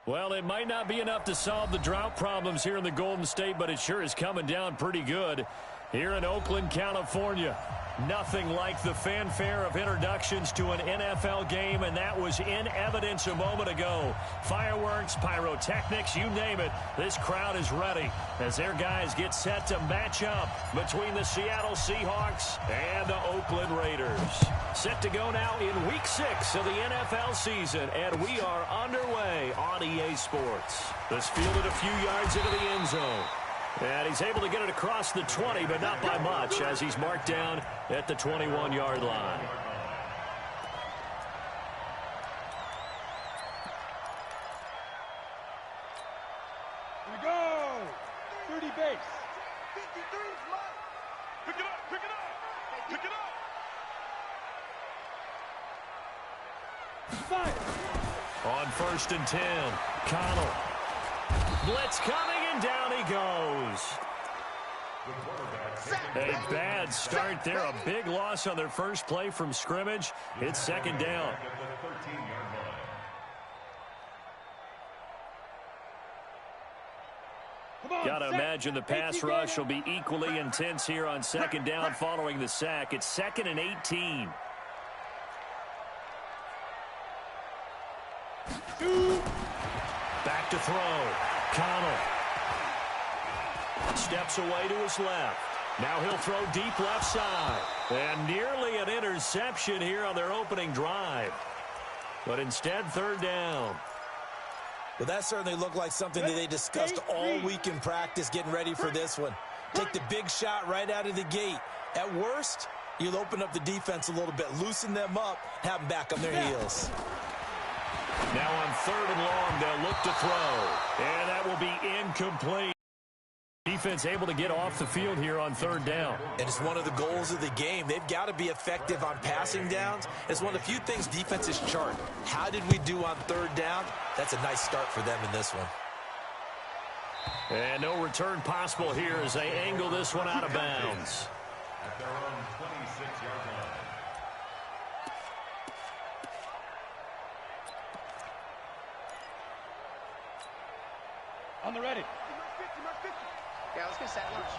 Well, it might not be enough to solve the drought problems here in the Golden State, but it sure is coming down pretty good here in Oakland, California. Nothing like the fanfare of introductions to an NFL game, and that was in evidence a moment ago. Fireworks, pyrotechnics, you name it. This crowd is ready as their guys get set to match up between the Seattle Seahawks and the Oakland Raiders. Set to go now in Week 6 of the NFL season, and we are underway on EA Sports. This fielded a few yards into the end zone. And he's able to get it across the 20, but not by much, as he's marked down at the 21-yard line. Here we go! 30 base. 53, pick it up, pick it up, pick it up. Fire! On 1st and 10, Connell. Blitz coming, and down he goes. A bad start there. A big loss on their first play from scrimmage. It's 2nd down. Got to imagine the pass rush will be equally intense here on 2nd down following the sack. It's 2nd and 18. Back to throw. Connell steps away to his left. Now he'll throw deep left side. And nearly an interception here on their opening drive. But instead, 3rd down. Well, that certainly looked like something that they discussed all week in practice getting ready for this one. Take the big shot right out of the gate. At worst, you'll open up the defense a little bit, loosen them up, have them back on their heels. Now on 3rd and long, they'll look to throw. And that will be incomplete. Defense able to get off the field here on 3rd down. And it's one of the goals of the game. They've got to be effective on passing downs. It's one of the few things defenses chart. How did we do on 3rd down? That's a nice start for them in this one. And no return possible here as they angle this one out of bounds. At their own 26-yard line. On the ready. Yeah, let's get set lunch.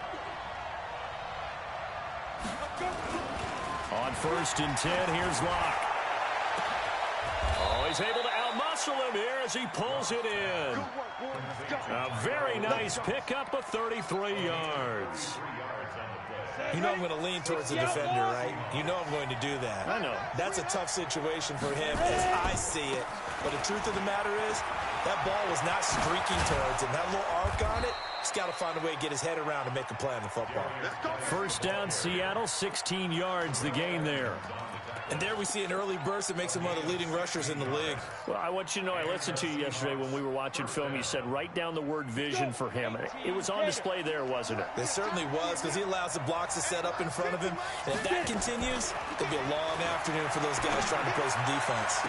On 1st and 10, here's Locke. Oh, he's able to outmuscle him here as he pulls it in. A very nice pickup of 33 yards. You know I'm going to lean towards the defender, right? You know I'm going to do that. I know. That's a tough situation for him as I see it. But the truth of the matter is, that ball was not streaking towards him. That little arc on it, he's got to find a way to get his head around and make a play on the football. 1st down, Seattle, 16 yards the gain there. And there we see an early burst that makes him one of the leading rushers in the league. Well, I want you to know, I listened to you yesterday when we were watching film. You said write down the word vision for him. It was on display there, wasn't it? It certainly was, because he allows the blocks to set up in front of him. And if that continues, it'll be a long afternoon for those guys trying to play some defense.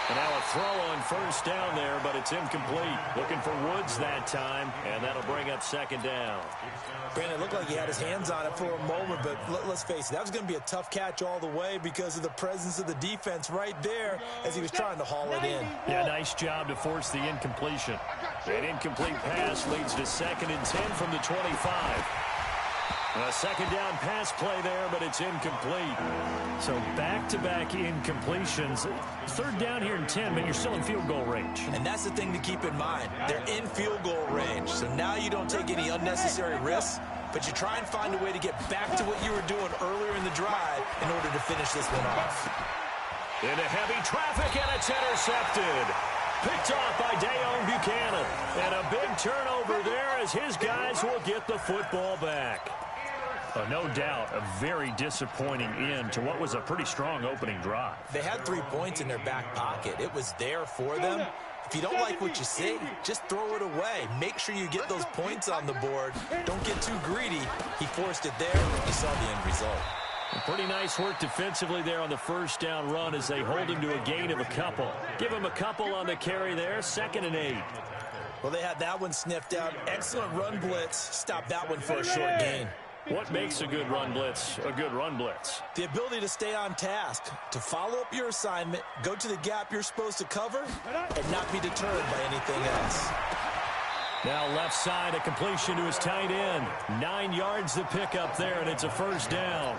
And now a throw on 1st down there, but it's incomplete. Looking for Woods that time, and that'll bring up 2nd down. Brandon, it looked like he had his hands on it for a moment, but let's face it, that was going to be a tough catch all the way because of the presence of the defense right there as he was trying to haul it in. Yeah, nice job to force the incompletion. An incomplete pass leads to 2nd and 10 from the 25. A 2nd down pass play there, but it's incomplete. So back-to-back incompletions. 3rd down here in 10, but you're still in field goal range. And that's the thing to keep in mind. They're in field goal range. So now you don't take any unnecessary risks, but you try and find a way to get back to what you were doing earlier in the drive in order to finish this one off. Into heavy traffic, and it's intercepted. Picked off by Dayon Buchanan. And a big turnover there as his guys will get the football back. No doubt a very disappointing end to what was a pretty strong opening drive. They had 3 points in their back pocket. It was there for them. If you don't like what you see, just throw it away. Make sure you get those points on the board. Don't get too greedy. He forced it there. You saw the end result. Pretty nice work defensively there on the 1st down run as they hold him to a gain of a couple. Give him a couple on the carry there, 2nd and 8. Well, they had that one sniffed out. Excellent run blitz. Stop that one for a short gain. What makes a good run blitz a good run blitz? The ability to stay on task, to follow up your assignment, go to the gap you're supposed to cover, and not be deterred by anything else. Now left side, a completion to his tight end. 9 yards to pick up there, and it's a first down.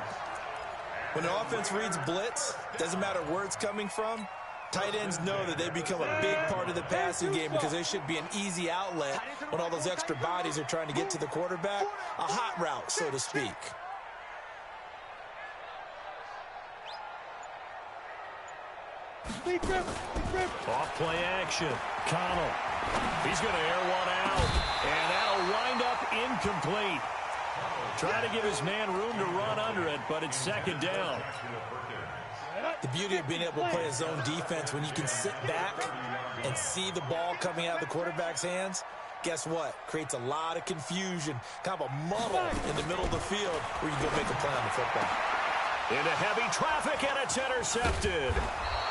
When an offense reads blitz, doesn't matter where it's coming from, tight ends know that they become a big part of the passing game because they should be an easy outlet when all those extra bodies are trying to get to the quarterback. A hot route, so to speak. Off play action. Connell. He's going to air one out, and that'll wind up incomplete. Try to give his man room to run under it, but it's second down. The beauty of being able to play a zone defense when you can sit back and see the ball coming out of the quarterback's hands, guess what? Creates a lot of confusion, kind of a muddle in the middle of the field where you can go make a play on the football. Into heavy traffic, and it's intercepted.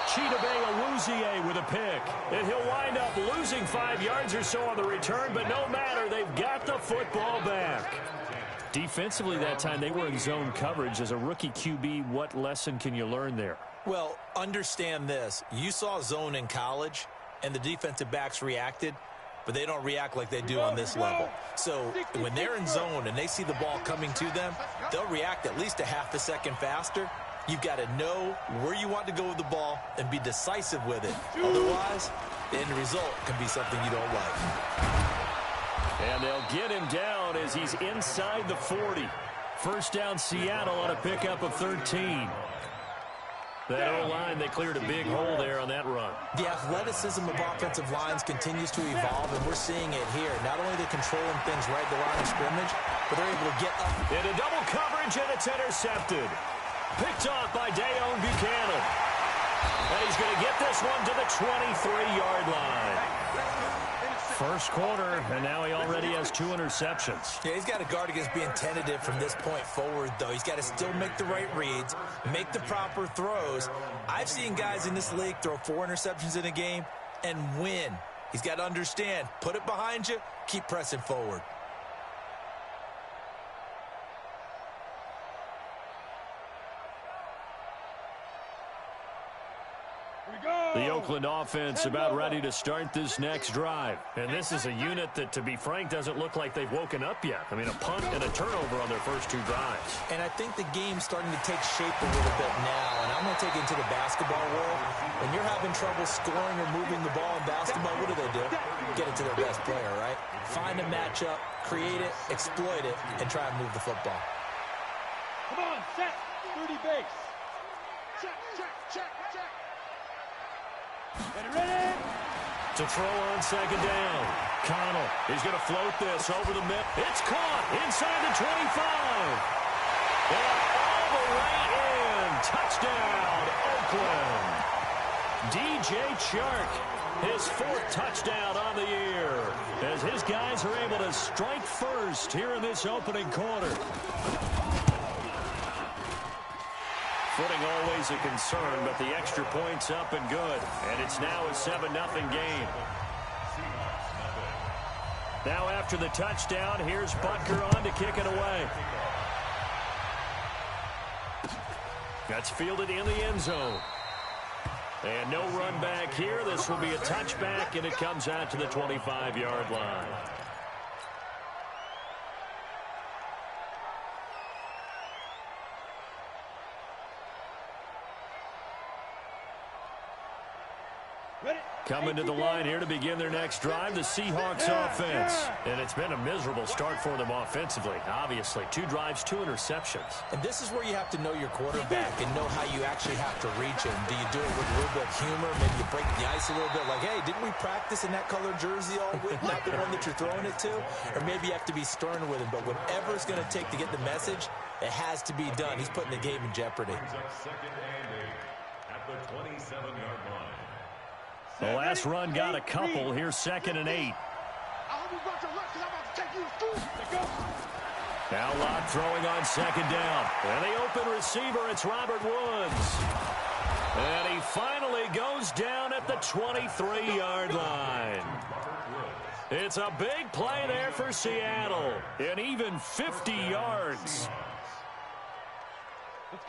Chidobe with a pick. And he'll wind up losing 5 yards or so on the return, but no matter, they've got the football back. Defensively that time, they were in zone coverage. As a rookie QB, what lesson can you learn there? Well, understand this. You saw zone in college, and the defensive backs reacted, but they don't react like they do on this level. So when they're in zone and they see the ball coming to them, they'll react at least a half a second faster. You've got to know where you want to go with the ball and be decisive with it. Otherwise, the end result can be something you don't like. And they'll get him down as he's inside the 40. First down Seattle on a pickup of 13. That O-line, they cleared a big hole there on that run. The athleticism of offensive lines continues to evolve, and we're seeing it here. Not only are they controlling things right at the line of scrimmage, but they're able to get up. Into double coverage, and it's intercepted. Picked off by Dayon Buchanan. And he's going to get this one to the 23-yard line. First quarter, and now he already has 2 interceptions. Yeah, he's got to guard against being tentative from this point forward, though. He's got to still make the right reads, make the proper throws. I've seen guys in this league throw 4 interceptions in a game and win. He's got to understand, put it behind you, keep pressing forward. The Oakland offense about ready to start this next drive. And this is a unit that, to be frank, doesn't look like they've woken up yet. I mean, a punt and a turnover on their first 2 drives. And I think the game's starting to take shape a little bit now. And I'm going to take it into the basketball world. When you're having trouble scoring or moving the ball in basketball, what do? Get it to their best player, right? Find a matchup, create it, exploit it, and try and move the football. Come on, set. 30 base. Check, check, check, check. Ready? To throw on second down. Connell, he's going to float this over the mid. It's caught inside the 25. And all the way in. Touchdown, Oakland. DJ Chark, his 4th touchdown on the year, as his guys are able to strike first here in this opening quarter. Footing always a concern, but the extra point's up and good. And it's now a 7-0 game. Now after the touchdown, here's Butker on to kick it away. That's fielded in the end zone. And no run back here. This will be a touchback, and it comes out to the 25-yard line. Coming to the line here to begin their next drive, the Seahawks offense. And it's been a miserable start for them offensively, obviously. 2 drives, 2 interceptions. And this is where you have to know your quarterback and know how you actually have to reach him. Do you do it with a little bit of humor? Maybe you break the ice a little bit, like, hey, didn't we practice in that color jersey all week? Not the one that you're throwing it to? Or maybe you have to be stern with him. But whatever it's going to take to get the message, it has to be done. He's putting the game in jeopardy. Second and 8 at the 27-yard line. The last run got a couple. Here's 2nd and 8. Now Locke throwing on 2nd down. And the open receiver, it's Robert Woods. And he finally goes down at the 23-yard line. It's a big play there for Seattle. An even 50 yards.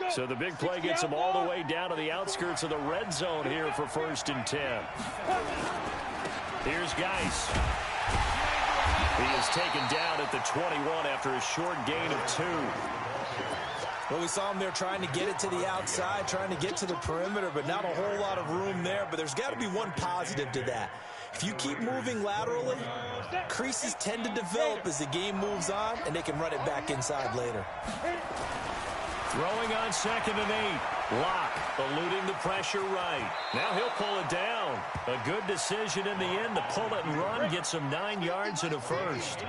So the big play gets them all the way down to the outskirts of the red zone here for 1st and 10. Here's Geis. He is taken down at the 21 after a short gain of 2. Well, we saw him there trying to get it to the outside, trying to get to the perimeter, but not a whole lot of room there. But there's got to be one positive to that. If you keep moving laterally, creases tend to develop as the game moves on, and they can run it back inside later. Throwing on 2nd and 8. Locke eluding the pressure right. Now he'll pull it down. A good decision in the end to pull it and run. Gets him 9 yards and a first.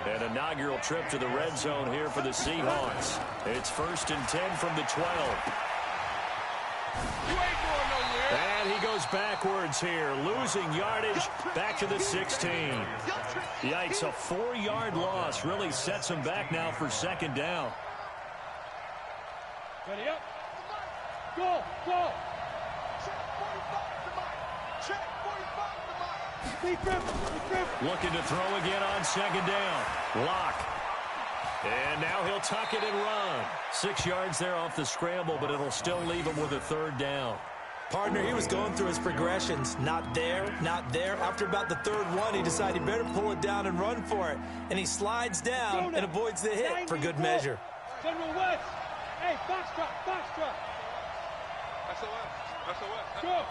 An inaugural trip to the red zone here for the Seahawks. It's 1st and 10 from the 12. And he goes backwards here, losing yardage back to the 16. Yikes, a 4-yard loss really sets him back now for 2nd down. Ready up. Go, go. Check 45 to Mike. Looking to throw again on 2nd down. Locke. And now he'll tuck it and run. 6 yards there off the scramble, but it'll still leave him with a 3rd down. Partner, he was going through his progressions. Not there, not there. After about the 3rd one, he decided he better pull it down and run for it. And he slides down and avoids the hit for good measure. General West. Hey, box drop, box drop. SOS. Go.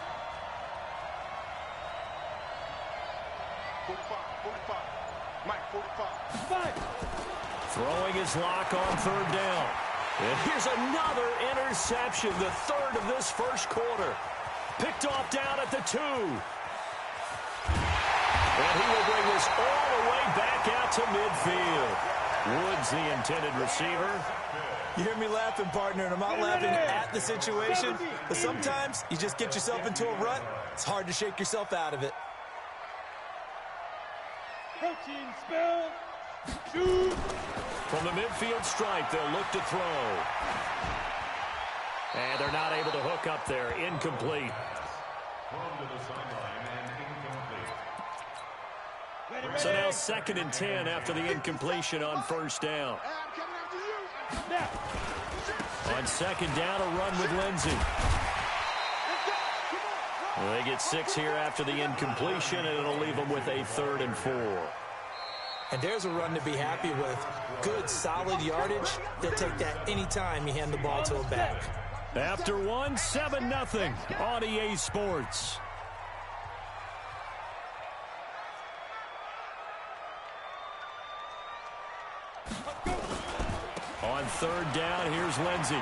45. Mike, 45. 5. Throwing his Locke on 3rd down. And here's another interception, the 3rd of this first quarter. Picked off down at the 2. And he will bring this all the way back out to midfield. Woods, the intended receiver. You hear me laughing, partner, and I'm not laughing at the situation, but sometimes you just get yourself into a rut. It's hard to shake yourself out of it. Protein spill. Shoot. From the midfield stripe, they'll look to throw. And they're not able to hook up there. Incomplete. So now 2nd and 10 after the incompletion on 1st down. On 2nd down, a run with Lindsey. Well, they get 6 here after the incompletion, and it'll leave them with a 3rd and 4. And there's a run to be happy with. Good, solid yardage. They'll take that anytime you hand the ball to a back. After 1, 7-0 on EA Sports. On 3rd down, here's Lindsey.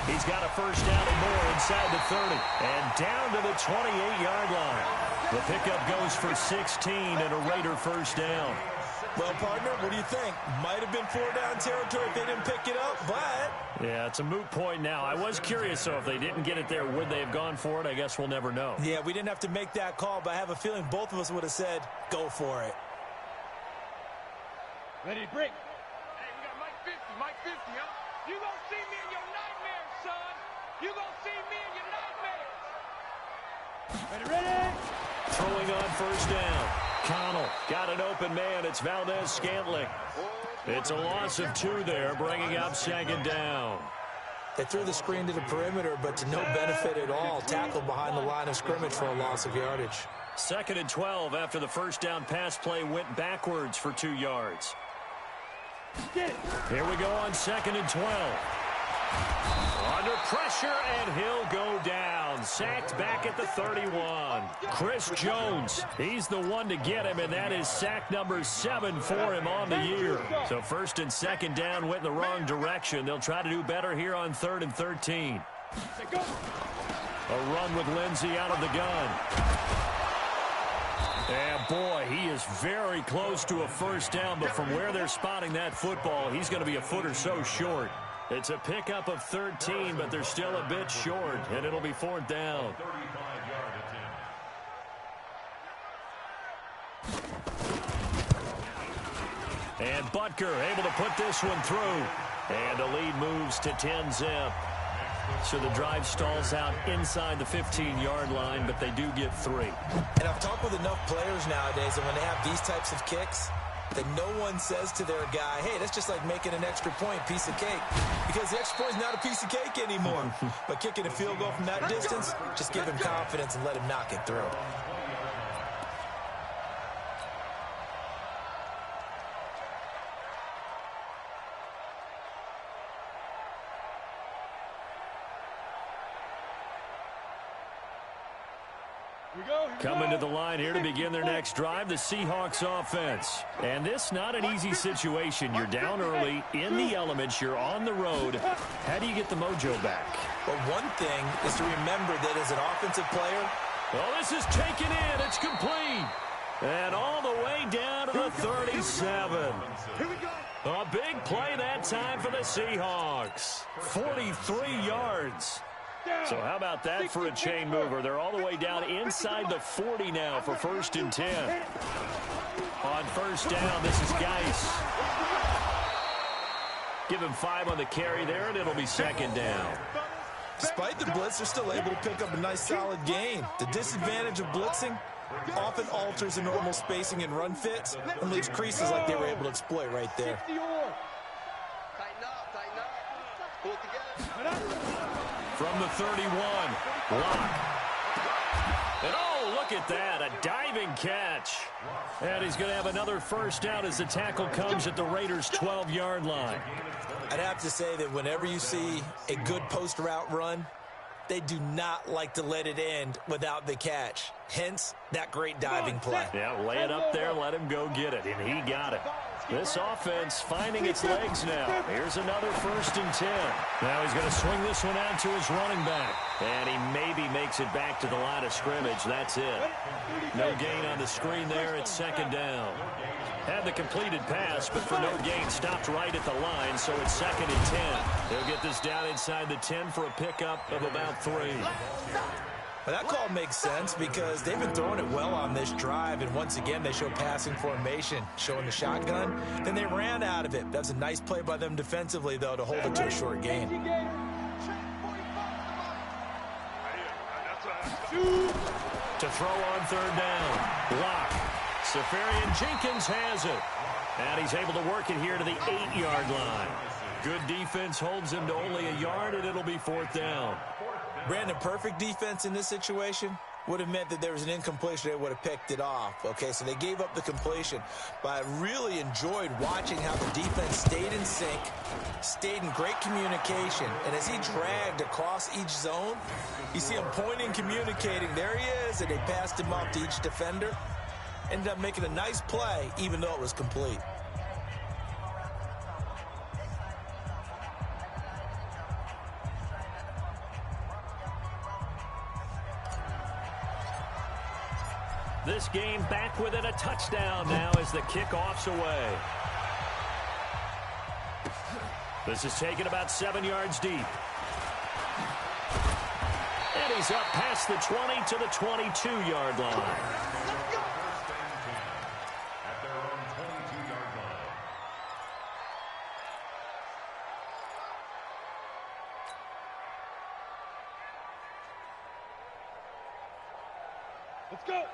He's got a 1st down and more inside the 30. And down to the 28-yard line. The pickup goes for 16 and a Raider 1st down. Well, partner, what do you think? Might have been 4-down territory if they didn't pick it up, but... Yeah, it's a moot point now. I was curious, though, if they didn't get it there, would they have gone for it? I guess we'll never know. Yeah, we didn't have to make that call, but I have a feeling both of us would have said, go for it. Ready to break. Hey, we got Mike 50, huh? You gonna see me in your nightmares, son. You gonna see me in your nightmares. Ready. Throwing on 1st down. Connell got an open man. It's Valdez-Scantling. It's a loss of 2 there, bringing up 2nd down. They threw the screen to the perimeter, but to no benefit at all. Tackled behind the line of scrimmage for a loss of yardage. 2nd and 12 after the 1st down pass play went backwards for 2 yards. Here we go on 2nd and 12. Under pressure, and he'll go down. Sacked back at the 31. Chris Jones, he's the one to get him, and that is sack number 7 for him on the year. So 1st and 2nd down went in the wrong direction. They'll try to do better here on 3rd and 13. A run with Lindsey out of the gun. And boy, he is very close to a 1st down, but from where they're spotting that football, he's going to be a foot or so short. It's a pickup of 13, but they're still a bit short, and it'll be 4th down. And Butker able to put this one through. And the lead moves to 10-zip. So the drive stalls out inside the 15-yard line, but they do get 3. And I've talked with enough players nowadays that when they have these types of kicks, that no one says to their guy, hey, that's just like making an extra point, piece of cake. Because the extra point is not a piece of cake anymore. But kicking a field goal from that distance, just give him confidence and let him knock it through. Coming to the line here to begin their next drive, the Seahawks offense. And this not an easy situation. You're down early, in the elements, you're on the road. How do you get the mojo back? Well, one thing is to remember that as an offensive player, well, this is taken in. It's complete. And all the way down to the 37. A big play that time for the Seahawks. 43 yards. So how about that for a chain mover? They're all the way down inside the 40 now for 1st and 10. On 1st down, this is Geis. Give him 5 on the carry there, and it'll be 2nd down. Despite the blitz, they're still able to pick up a nice solid gain. The disadvantage of blitzing often alters the normal spacing and run fits and leaves creases like they were able to exploit right there. Tighten up, pull it together. From the 31, block. And oh, look at that, a diving catch. And he's going to have another 1st down as the tackle comes at the Raiders' 12-yard line. I'd have to say that whenever you see a good post route run, they do not like to let it end without the catch. Hence, that great diving play. Yeah, lay it up there, let him go get it, and he got it. This offense finding its legs now. Here's another 1st and 10. Now he's going to swing this one out to his running back. And he maybe makes it back to the line of scrimmage. That's it. No gain on the screen there. It's 2nd down. Had the completed pass, but for no gain, stopped right at the line, so it's 2nd and 10. They'll get this down inside the 10 for a pickup of about 3. Well, that call makes sense because they've been throwing it well on this drive, and once again, they show passing formation, showing the shotgun. Then they ran out of it. That's a nice play by them defensively, though, to hold it to a short gain. To throw on 3rd down. Block. Safarian Jenkins has it. And he's able to work it here to the 8-yard line. Good defense holds him to only a yard, and it'll be 4th down. Brandon, perfect defense in this situation would have meant that there was an incompletion. They would have picked it off. Okay, so they gave up the completion. But I really enjoyed watching how the defense stayed in sync, stayed in great communication. And as he dragged across each zone, you see him pointing, communicating. There he is, and they passed him off to each defender. Ended up making a nice play, even though it was complete. This game back within a touchdown now as the kickoff's away. This is taken about 7 yards deep. And he's up past the 20 to the 22-yard line. At their own 22-yard line.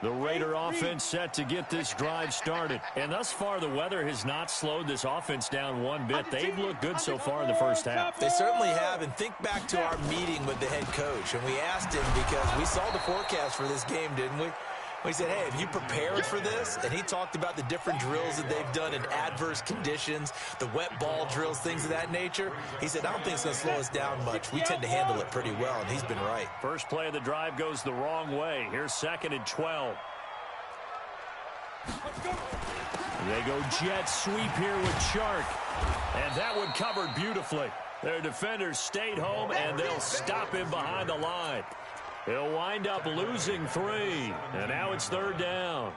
The Raider offense set to get this drive started. And thus far, the weather has not slowed this offense down one bit. They've looked good so far in the 1st half. They certainly have. And think back to our meeting with the head coach. And we asked him because we saw the forecast for this game, didn't we? We said, hey, have you prepared for this? And he talked about the different drills that they've done in adverse conditions, the wet ball drills, things of that nature. He said, I don't think it's going to slow us down much. We tend to handle it pretty well, and he's been right. First play of the drive goes the wrong way. Here's 2nd and 12. They go jet sweep here with Chark. And that one covered beautifully. Their defenders stayed home, and they'll stop him behind the line. He'll wind up losing 3. And now it's 3rd down.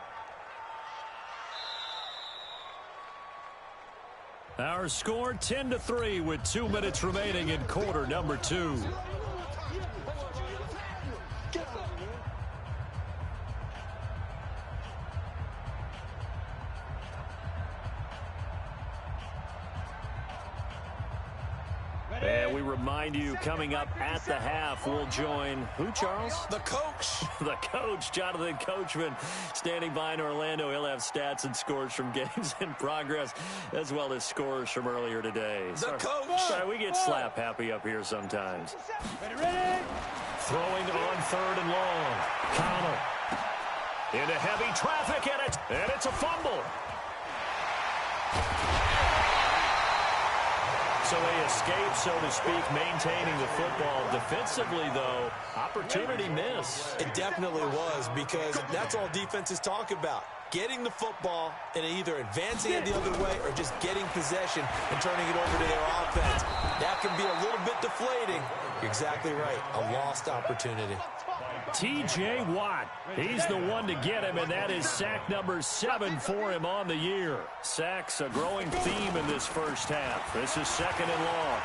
Our score 10-3 with 2 minutes remaining in quarter number 2. And we remind you, coming up at the half, we'll join who, Charles? The coach. The coach, Jonathan Coachman, standing by in Orlando. He'll have stats and scores from games in progress, as well as scores from earlier today. The coach. Sorry, we get slap happy up here sometimes. Ready? Throwing on 3rd and long. Connell into heavy traffic, and it's a fumble. So they escape, so to speak, maintaining the football. Defensively, though, opportunity miss. It definitely was, because that's all defenses talk about. Getting the football and either advancing it the other way or just getting possession and turning it over to their offense. That can be a little bit deflating. You're exactly right. A lost opportunity. T.J. Watt, he's the one to get him, and that is sack number 7 for him on the year. Sacks a growing theme in this first half. This is 2nd and long.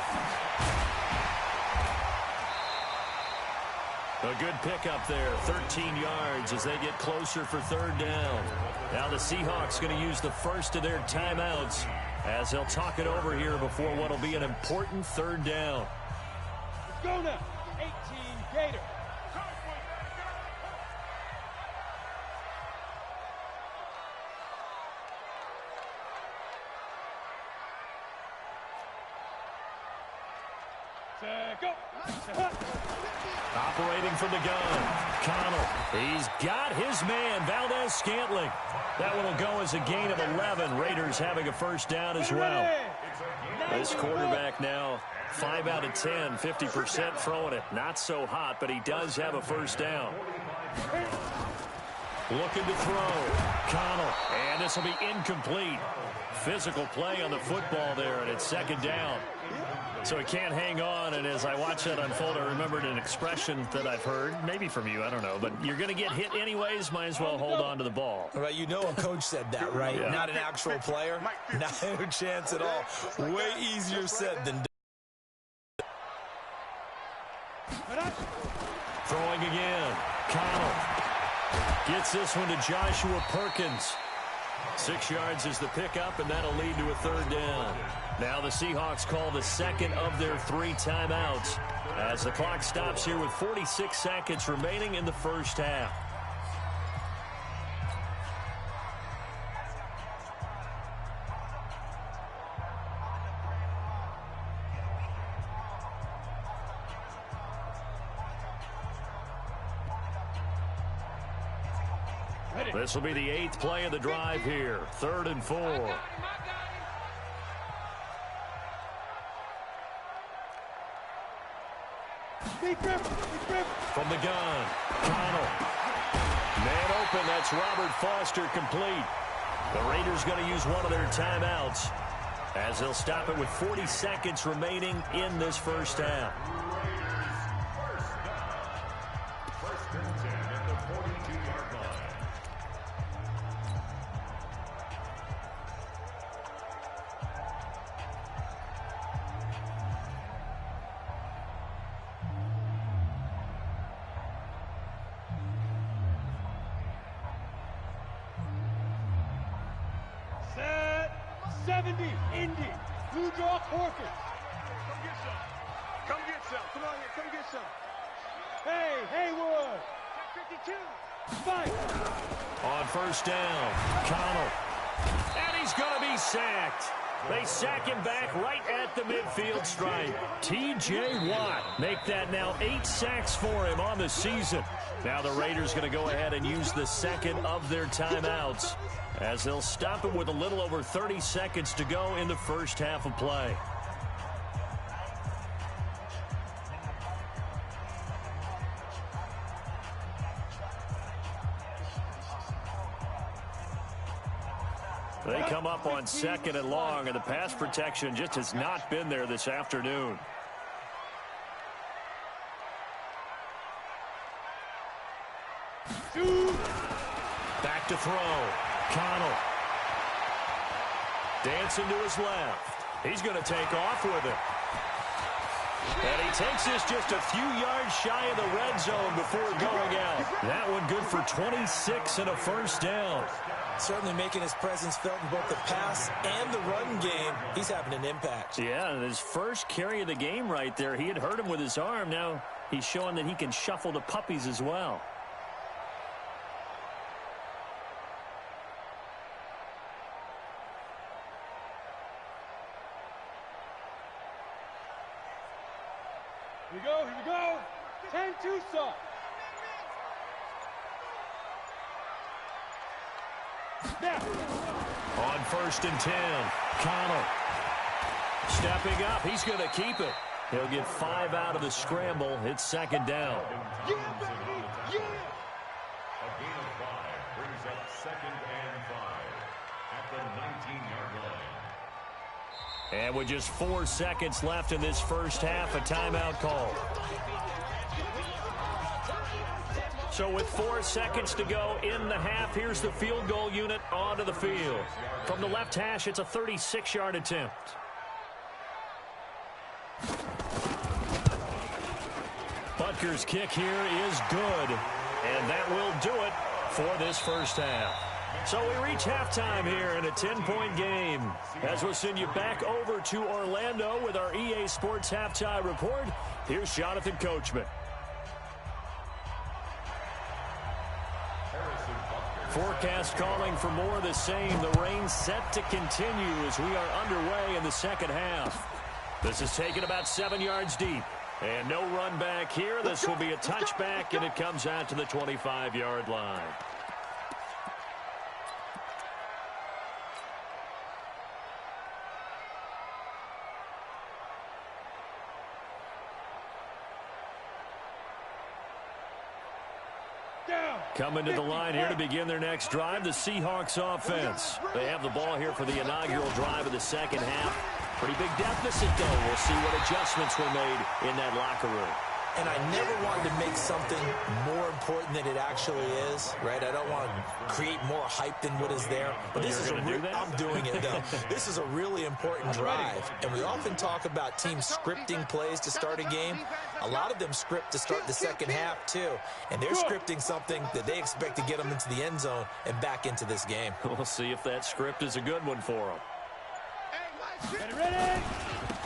A good pickup there, 13 yards as they get closer for 3rd down. Now the Seahawks going to use the first of their timeouts as they'll talk it over here before what will be an important 3rd down. Let's go now. 18 Gator. Go. Operating from the gun, Connell. He's got his man, Valdez-Scantling. That one will go as a gain of 11. Raiders having a 1st down as well. This quarterback now 5 out of 10, 50% throwing it. Not so hot, but he does have a 1st down. Looking to throw, Connell. And this will be incomplete. Physical play on the football there, and it's 2nd down. So he can't hang on, and as I watch that unfold, I remembered an expression that I've heard, maybe from you, I don't know, but you're going to get hit anyways, might as well hold on to the ball. All right, you know a coach said that, right? Yeah. Not an actual player. Not a chance at all. Way easier said than done. Throwing again, Connell gets this one to Joshua Perkins. 6 yards is the pickup, and that'll lead to a 3rd down. Now the Seahawks call the 2nd of their 3 timeouts as the clock stops here with 46 seconds remaining in the first half. This will be the 8th play of the drive here. 3rd and 4. From the gun, Connell. Man open, that's Robert Foster complete. The Raiders going to use one of their timeouts as they'll stop it with 40 seconds remaining in this first half. First and 10 at the 42-yard line. Set. 70. Indy. Blue draw Corkins. Come get some. Come get some. Come on here. Come get some. Hey, Haywood. 52. Fight. On 1st down, Connell. And he's going to be sacked. They sack him back right at the midfield stripe. T.J. Watt make that now 8 sacks for him on the season. Now the Raiders going to go ahead and use the 2nd of their timeouts as they'll stop it with a little over 30 seconds to go in the first half of play. They come up on 2nd and long, and the pass protection just has not been there this afternoon. Back to throw. Connell. Dancing to his left. He's going to take off with it. And he takes this just a few yards shy of the red zone before going out. That one good for 26 and a first down. Certainly making his presence felt in both the pass and the run game. He's having an impact. Yeah, his first carry of the game right there. He had hurt him with his arm. Now he's showing that he can shuffle the puppies as well. Here we go. 10 Tucson. On 1st and 10, Connell stepping up. He's going to keep it. He'll get 5 out of the scramble. It's 2nd down. A gain of 5 brings up 2nd and 5 at the 19-yard line. And with just 4 seconds left in this first half, a timeout call. So with 4 seconds to go in the half, here's the field goal unit onto the field. From the left hash, it's a 36-yard attempt. Butker's kick here is good, and that will do it for this first half. So we reach halftime here in a 10-point game. As we'll send you back over to Orlando with our EA Sports Halftime Report, here's Jonathan Coachman. Forecast calling for more of the same. The rain set to continue as we are underway in the second half. This is taken about 7 yards deep. And no run back here. This will be a touchback, and it comes out to the 25-yard line. Coming to the line here to begin their next drive, the Seahawks offense. They have the ball here for the inaugural drive of the second half. Pretty big deficit, though. We'll see what adjustments were made in that locker room. And I never wanted to make something more important than it actually is, right? I don't want to create more hype than what is there. But this is I'm doing it, though. This is a really important drive. And we often talk about teams scripting plays to start a game. A lot of them script to start the second half, too. And they're scripting something that they expect to get them into the end zone and back into this game. We'll see if that script is a good one for them. Ready?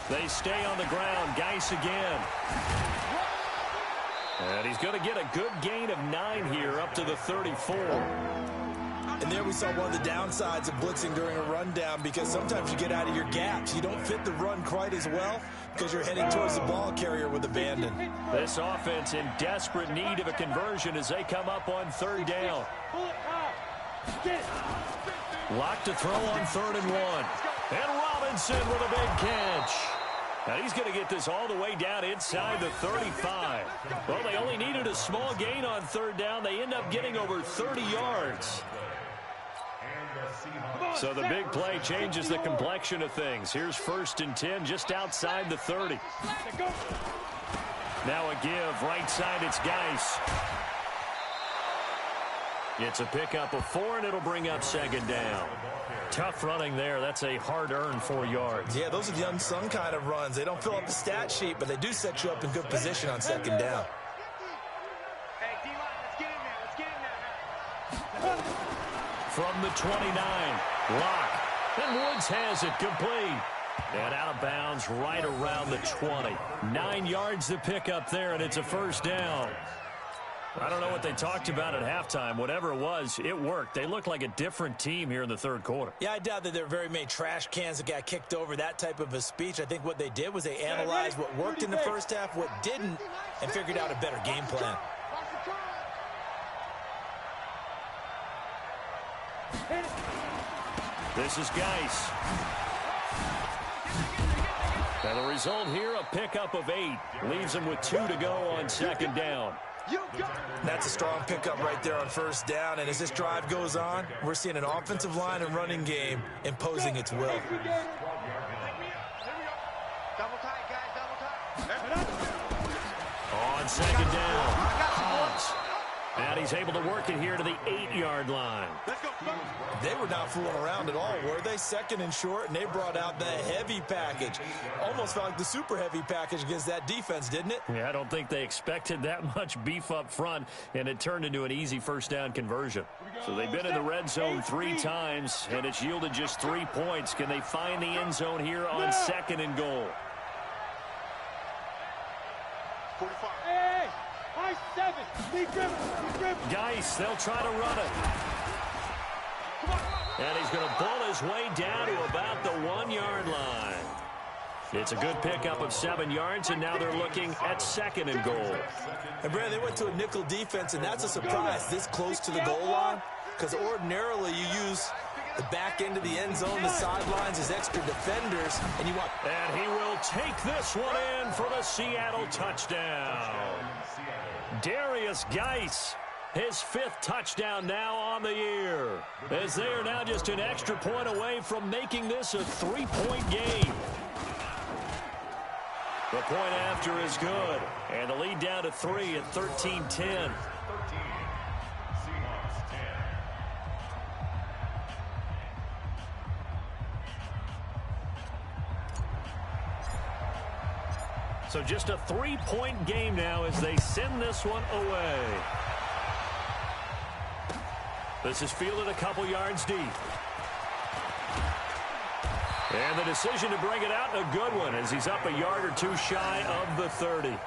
They stay on the ground. Geis again. And he's going to get a good gain of 9 here up to the 34. And there we saw one of the downsides of blitzing during a rundown, because sometimes you get out of your gaps. You don't fit the run quite as well because you're heading towards the ball carrier with abandon. This offense in desperate need of a conversion as they come up on 3rd down. Locked to throw on 3rd and 1. And Robinson with a big catch. Now he's going to get this all the way down inside the 35. Well, they only needed a small gain on 3rd down. They end up getting over 30 yards. So the big play changes the complexion of things. Here's 1st and 10 just outside the 30. Now a give. Right side, it's Geis. It's a pickup of 4, and it'll bring up 2nd down. Tough running there. That's a hard-earned 4 yards. Yeah, those are the unsung kind of runs. They don't fill up the stat sheet, but they do set you up in good position on 2nd down. Hey, D-line, let's get in there. Let's get in there now. From the 29, Locke. And Woods has it complete. And out of bounds right around the 20. 9 yards to pick up there, and it's a 1st down. I don't know what they talked about at halftime. Whatever it was, it worked. They looked like a different team here in the 3rd quarter. Yeah, I doubt that there were very many trash cans that got kicked over, that type of a speech. I think what they did was they analyzed what worked in the first half, what didn't, and figured out a better game plan. This is Geis. And the result here, a pickup of 8. Leaves him with 2 to go on 2nd down. That's a strong pickup right there on 1st down. And as this drive goes on, we're seeing an offensive line and running game imposing its will. Double tight, guys, double tight. On 2nd down, Hobbs. And he's able to work it here to the 8-yard line. They were not fooling around at all, were they? Second and short, and they brought out the heavy package. Almost felt like the super heavy package against that defense, didn't it? Yeah, I don't think they expected that much beef up front, and it turned into an easy first down conversion. So they've been in the red zone 3 times, and it's yielded just 3 points. Can they find the end zone here on 2nd and goal? 45. Hey, high 7. Lead dribble. Geis, they'll try to run it. And he's going to bull his way down to about the 1-yard line. It's a good pickup of 7 yards, and now they're looking at 2nd and goal. And, Brad, they went to a nickel defense, and that's a surprise this close to the goal line, because ordinarily you use the back end of the end zone, the sidelines as extra defenders, and you want... And he will take this one in for the Seattle touchdown. Darius Geis, his 5th touchdown now on the year, as they are now just an extra point away from making this a 3-point game. The point after is good, and the lead down to 3 at 13-10. 13. Seahawks 10. So just a 3-point game now as they send this one away. This is fielded a couple yards deep. And the decision to bring it out, a good one, as he's up a yard or 2 shy of the 30.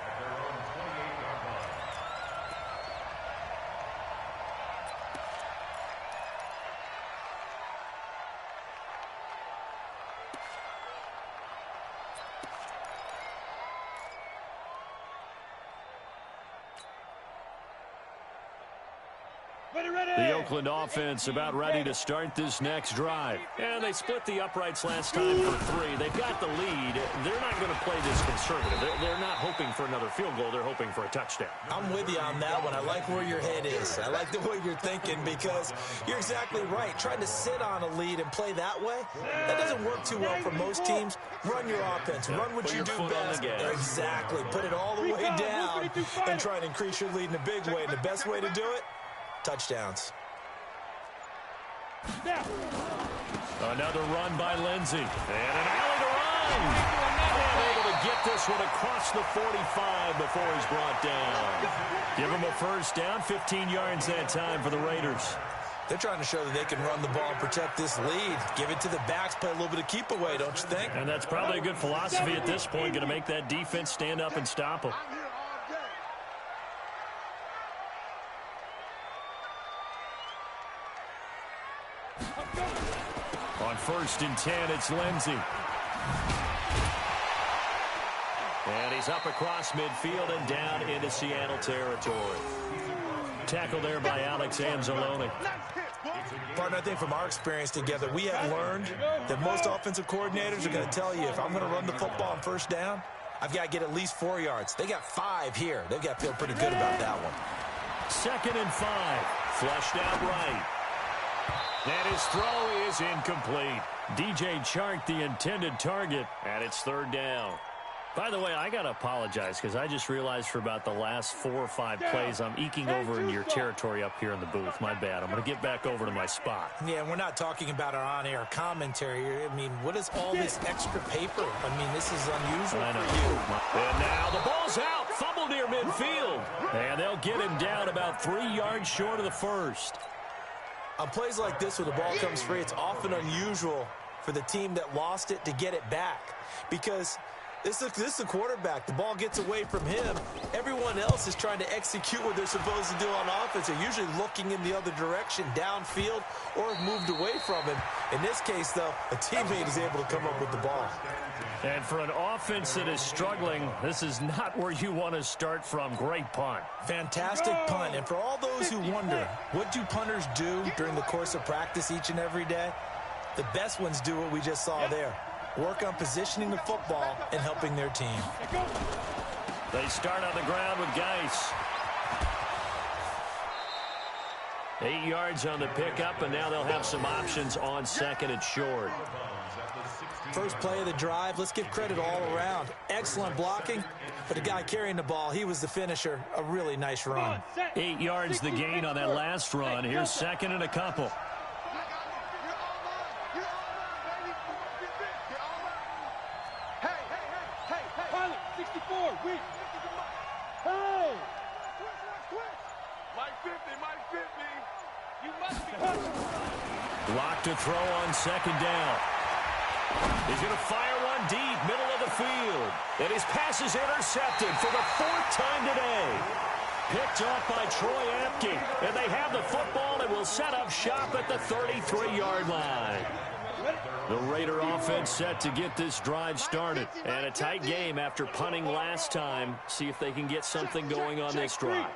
The Oakland offense about ready to start this next drive. And they split the uprights last time for 3. They've got the lead. They're not going to play this conservative. They're not hoping for another field goal. They're hoping for a touchdown. I'm with you on that one. I like where your head is. I like the way you're thinking, because you're exactly right. Trying to sit on a lead and play that way, that doesn't work too well for most teams. Run your offense. Run what you do best. Exactly. Put it all the way down and try and increase your lead in a big way. And the best way to do it, touchdowns. Another run by Lindsey. And an alley to run. And able to get this one across the 45 before he's brought down. Give him a first down. 15 yards that time for the Raiders. They're trying to show that they can run the ball and protect this lead. Give it to the backs, play a little bit of keep away, don't you think? And that's probably a good philosophy at this point. Going to make that defense stand up and stop them. On 1st and 10, it's Lindsey. And he's up across midfield and down into Seattle territory. Tackle there by Alex Anzalone. Partner, I think from our experience together, we have learned that most offensive coordinators are going to tell you, if I'm going to run the football on first down, I've got to get at least 4 yards. They got 5 here. They've got to feel pretty good about that one. 2nd and 5. Flushed out right. And his throw is incomplete. DJ Chark, the intended target, and it's 3rd down. By the way, I got to apologize because I just realized for about the last 4 or 5 plays, I'm eking over into your territory up here in the booth. My bad. I'm going to get back over to my spot. Yeah, we're not talking about our on-air commentary. I mean, what is all this extra paper? I mean, this is unusual for you. And now the ball's out. Fumble near midfield. And they'll get him down about 3 yards short of the first. On plays like this, when the ball comes free, it's often unusual for the team that lost it to get it back, because this is the quarterback. The ball gets away from him. Everyone else is trying to execute what they're supposed to do on offense. They're usually looking in the other direction, downfield, or have moved away from him. In this case, though, a teammate is able to come up with the ball. And for an offense that is struggling, this is not where you want to start from. Great punt. Fantastic punt. And for all those who wonder, what do punters do during the course of practice each and every day? The best ones do what we just saw there. Work on positioning the football and helping their team. They start on the ground with Geis. 8 yards on the pickup, and now they'll have some options on second and short. First play of the drive, let's give credit all around. Excellent blocking, but the guy carrying the ball, he was the finisher. A really nice run. 8 yards the gain on that last run. Here's second and a couple. Locked to throw on second down. He's going to fire one deep, middle of the field. And his pass is intercepted for the 4th time today. Picked off by Troy Apke. And they have the football and will set up shop at the 33-yard line. The Raider offense set to get this drive started. And a tight game after punting last time. See if they can get something going on this drive.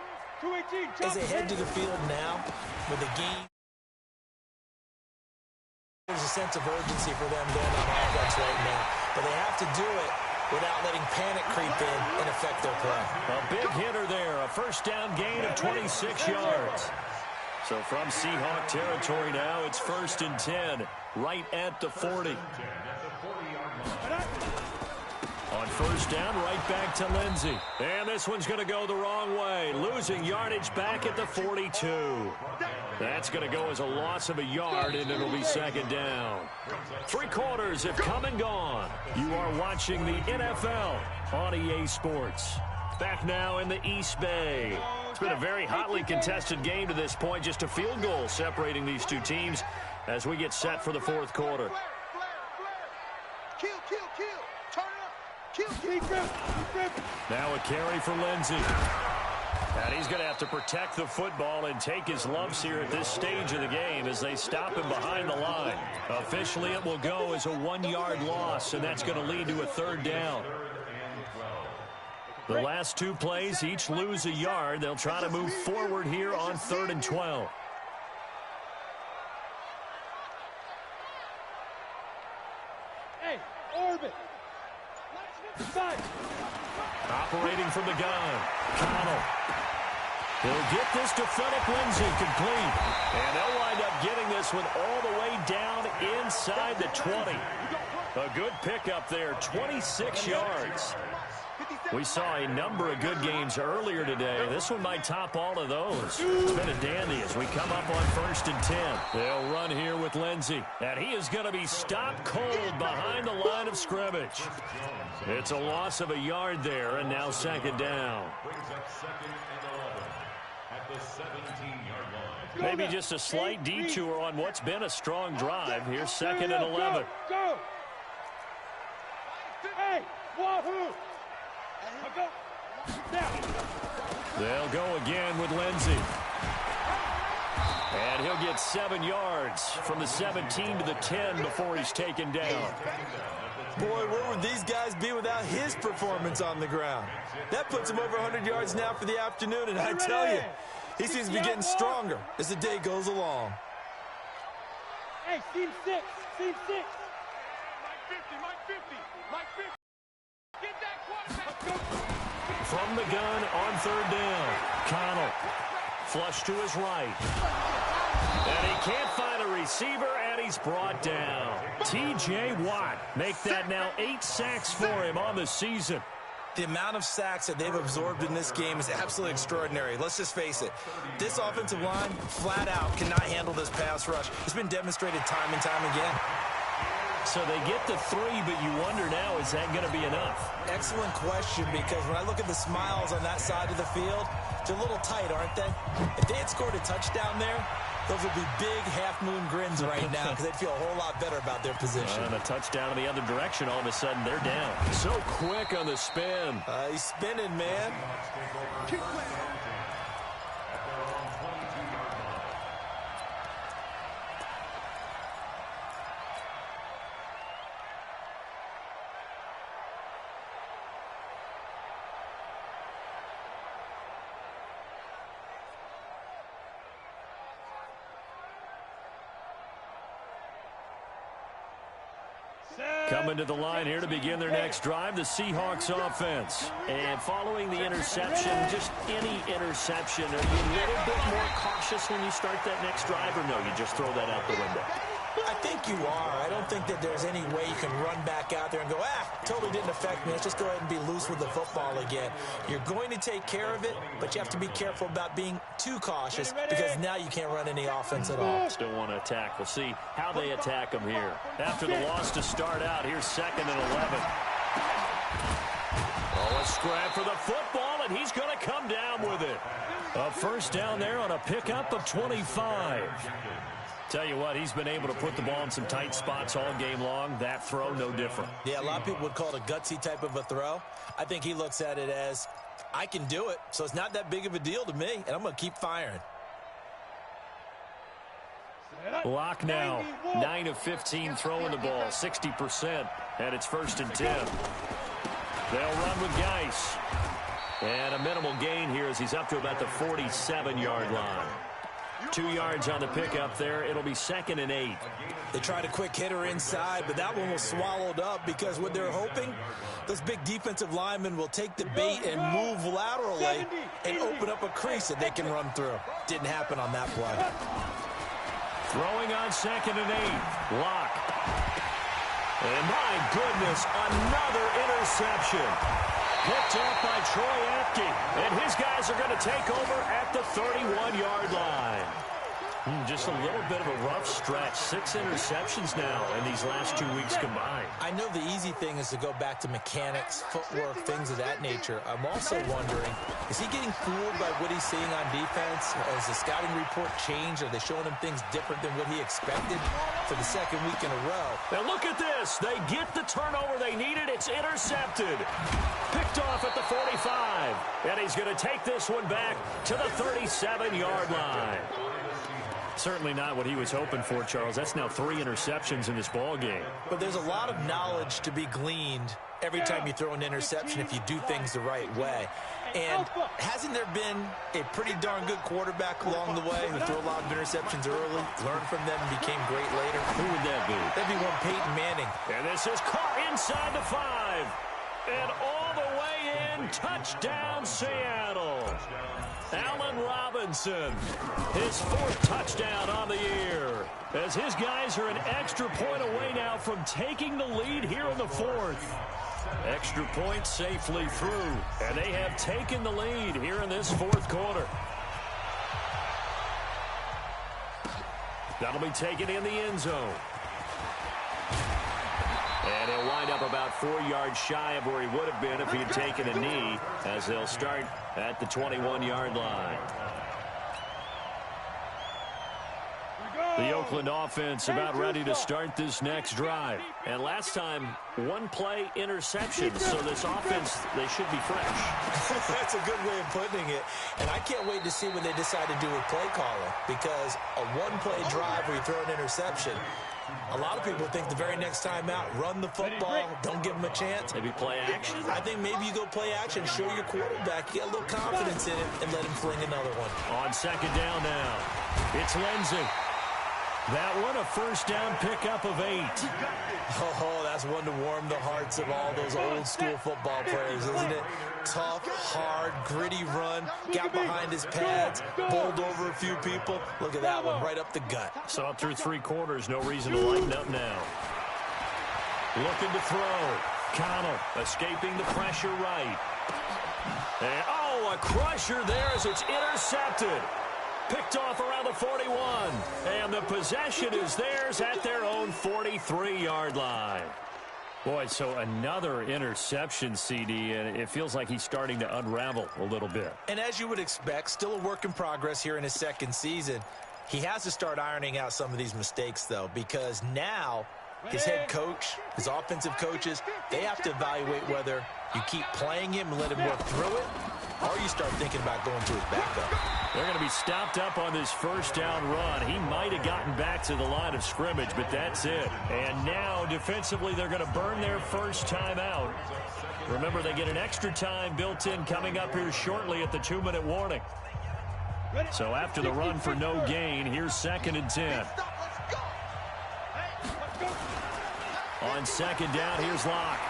As they head to the field now with the game, there's a sense of urgency for them going on offense right now. But they have to do it without letting panic creep in and affect their play. A big hitter there. A first down gain of 26 yards. So from Seahawk territory now, it's 1st and 10, right at the 40. On first down, right back to Lindsey. And this one's going to go the wrong way. Losing yardage back at the 42. That's going to go as a loss of a yard, and it'll be second down. 3 quarters have come and gone. You are watching the NFL on EA Sports. Back now in the East Bay. It's been a very hotly contested game to this point. Just a field goal separating these two teams as we get set for the 4th quarter. Now a carry for Lindsey. And he's going to have to protect the football and take his lumps here at this stage of the game as they stop him behind the line. Officially, it will go as a 1-yard loss, and that's going to lead to a 3rd down. The last 2 plays each lose a yard. They'll try to move forward here on 3rd and 12. Hey, orbit. Operating from the gun, Connell. He'll get this to Philip Lindsey complete. And they'll wind up getting this one all the way down inside the 20. A good pickup there, 26 yards. We saw a number of good games earlier today. This one might top all of those. It's been a dandy as we come up on 1st and 10. They'll run here with Lindsey. And he is going to be stopped cold behind the line of scrimmage. It's a loss of a yard there, and now second down. Maybe just a slight detour on what's been a strong drive. Here's 2nd and 11. Go! Hey, wahoo! They'll go again with Lindsey. And he'll get 7 yards from the 17 to the 10 before he's taken down. Boy, where would these guys be without his performance on the ground? That puts him over 100 yards now for the afternoon, and I tell you, he seems to be getting stronger as the day goes along. Hey, team 6, team 6. Mike 50, Mike 50, Mike 50. Get that quarterback. From the gun on 3rd down, Connell. Flush to his right. And he can't find a receiver, and he's brought down. T.J. Watt make that now 8 sacks for him on the season. The amount of sacks that they've absorbed in this game is absolutely extraordinary. Let's just face it. This offensive line, flat out, cannot handle this pass rush. It's been demonstrated time and time again. So they get the 3, but you wonder now, is that going to be enough? Excellent question, because when I look at the smiles on that side of the field, they're a little tight, aren't they? If they had scored a touchdown there, those would be big half-moon grins right now because they'd feel a whole lot better about their position. And a touchdown in the other direction, all of a sudden they're down. So quick on the spin. He's spinning, man. Coming to the line here to begin their next drive, the Seahawks offense. And following the interception, just any interception, are you a little bit more cautious when you start that next drive, or no, you just throw that out the window? I think you are. I don't think that there's any way you can run back out there and go, totally didn't affect me. Let's just go ahead and be loose with the football again. You're going to take care of it, but you have to be careful about being too cautious because now you can't run any offense at all. Still want to attack. We'll see how they attack them here. After the loss to start out, here's 2nd and 11. Oh, a scrap for the football, and he's going to come down with it. A first down there on a pickup of 25. Tell you what, he's been able to put the ball in some tight spots all game long. That throw, no different. Yeah, a lot of people would call it a gutsy type of a throw. I think he looks at it as, I can do it, so it's not that big of a deal to me, and I'm going to keep firing. Block now, 9 of 15 throwing the ball, 60%, and it's 1st and 10. They'll run with Geis. And a minimal gain here as he's up to about the 47-yard line. 2 yards on the pickup there. It'll be 2nd and 8. They tried a quick hitter inside, but that one was swallowed up because what they're hoping, those big defensive linemen will take the bait and move laterally and open up a crease that they can run through. Didn't happen on that play. Throwing on 2nd and 8. Lock. And my goodness, another interception. Picked off by Troy Apke. And his guys are going to take over at the 31-yard line. Just a little bit of a rough stretch. 6 interceptions now in these last 2 weeks combined. I know the easy thing is to go back to mechanics, footwork, things of that nature. I'm also wondering, is he getting fooled by what he's seeing on defense? Has the scouting report changed? Are they showing him things different than what he expected for the 2nd week in a row? Now look at this. They get the turnover they needed. It's intercepted. Picked off at the 45. And he's going to take this one back to the 37-yard line. Certainly not what he was hoping for, Charles. That's now 3 interceptions in this ball game. But there's a lot of knowledge to be gleaned every time you throw an interception if you do things the right way. And hasn't there been a pretty darn good quarterback along the way who threw a lot of interceptions early, learned from them, and became great later? Who would that be? That'd be one Peyton Manning. And this is caught inside the 5. And all the way in, touchdown Seattle. Allen Robinson, his 4th touchdown on the year, as his guys are an extra point away now from taking the lead here in the 4th. Extra point safely through, and they have taken the lead here in this 4th quarter. That'll be taken in the end zone. And he'll wind up about 4 yards shy of where he would have been if he had taken a knee, as they'll start at the 21-yard line. The Oakland offense about ready to start this next drive. And last time, 1-play interception. So this offense, they should be fresh. That's a good way of putting it. And I can't wait to see what they decide to do with play calling. Because a 1-play drive where you throw an interception, a lot of people think the very next time out, run the football, don't give them a chance. Maybe play action? I think maybe you go play action, show your quarterback, get a little confidence in it, and let him fling another one. On 2nd down now, it's Lindsey. That one a first down pickup of 8. Oh, that's one to warm the hearts of all those old school football players, isn't it? Tough, hard, gritty run, got behind his pads, bowled over a few people. Look at that one, right up the gut. Saw it through 3 quarters, no reason to lighten up now. Looking to throw. Connell escaping the pressure right. And, a crusher there as it's intercepted. Picked off around the 41. And the possession is theirs at their own 43-yard line. Boy, so another interception, CD, and it feels like he's starting to unravel a little bit. And as you would expect, still a work in progress here in his 2nd season. He has to start ironing out some of these mistakes, though, because now his head coach, his offensive coaches, they have to evaluate whether you keep playing him and let him work through it, or you start thinking about going to his backup. They're going to be stopped up on this first down run. He might have gotten back to the line of scrimmage, but that's it. And now, defensively, they're going to burn their first time out. Remember, they get an extra time built in coming up here shortly at the 2-minute warning. So after the run for no gain, here's 2nd and 10. On second down, here's Locke.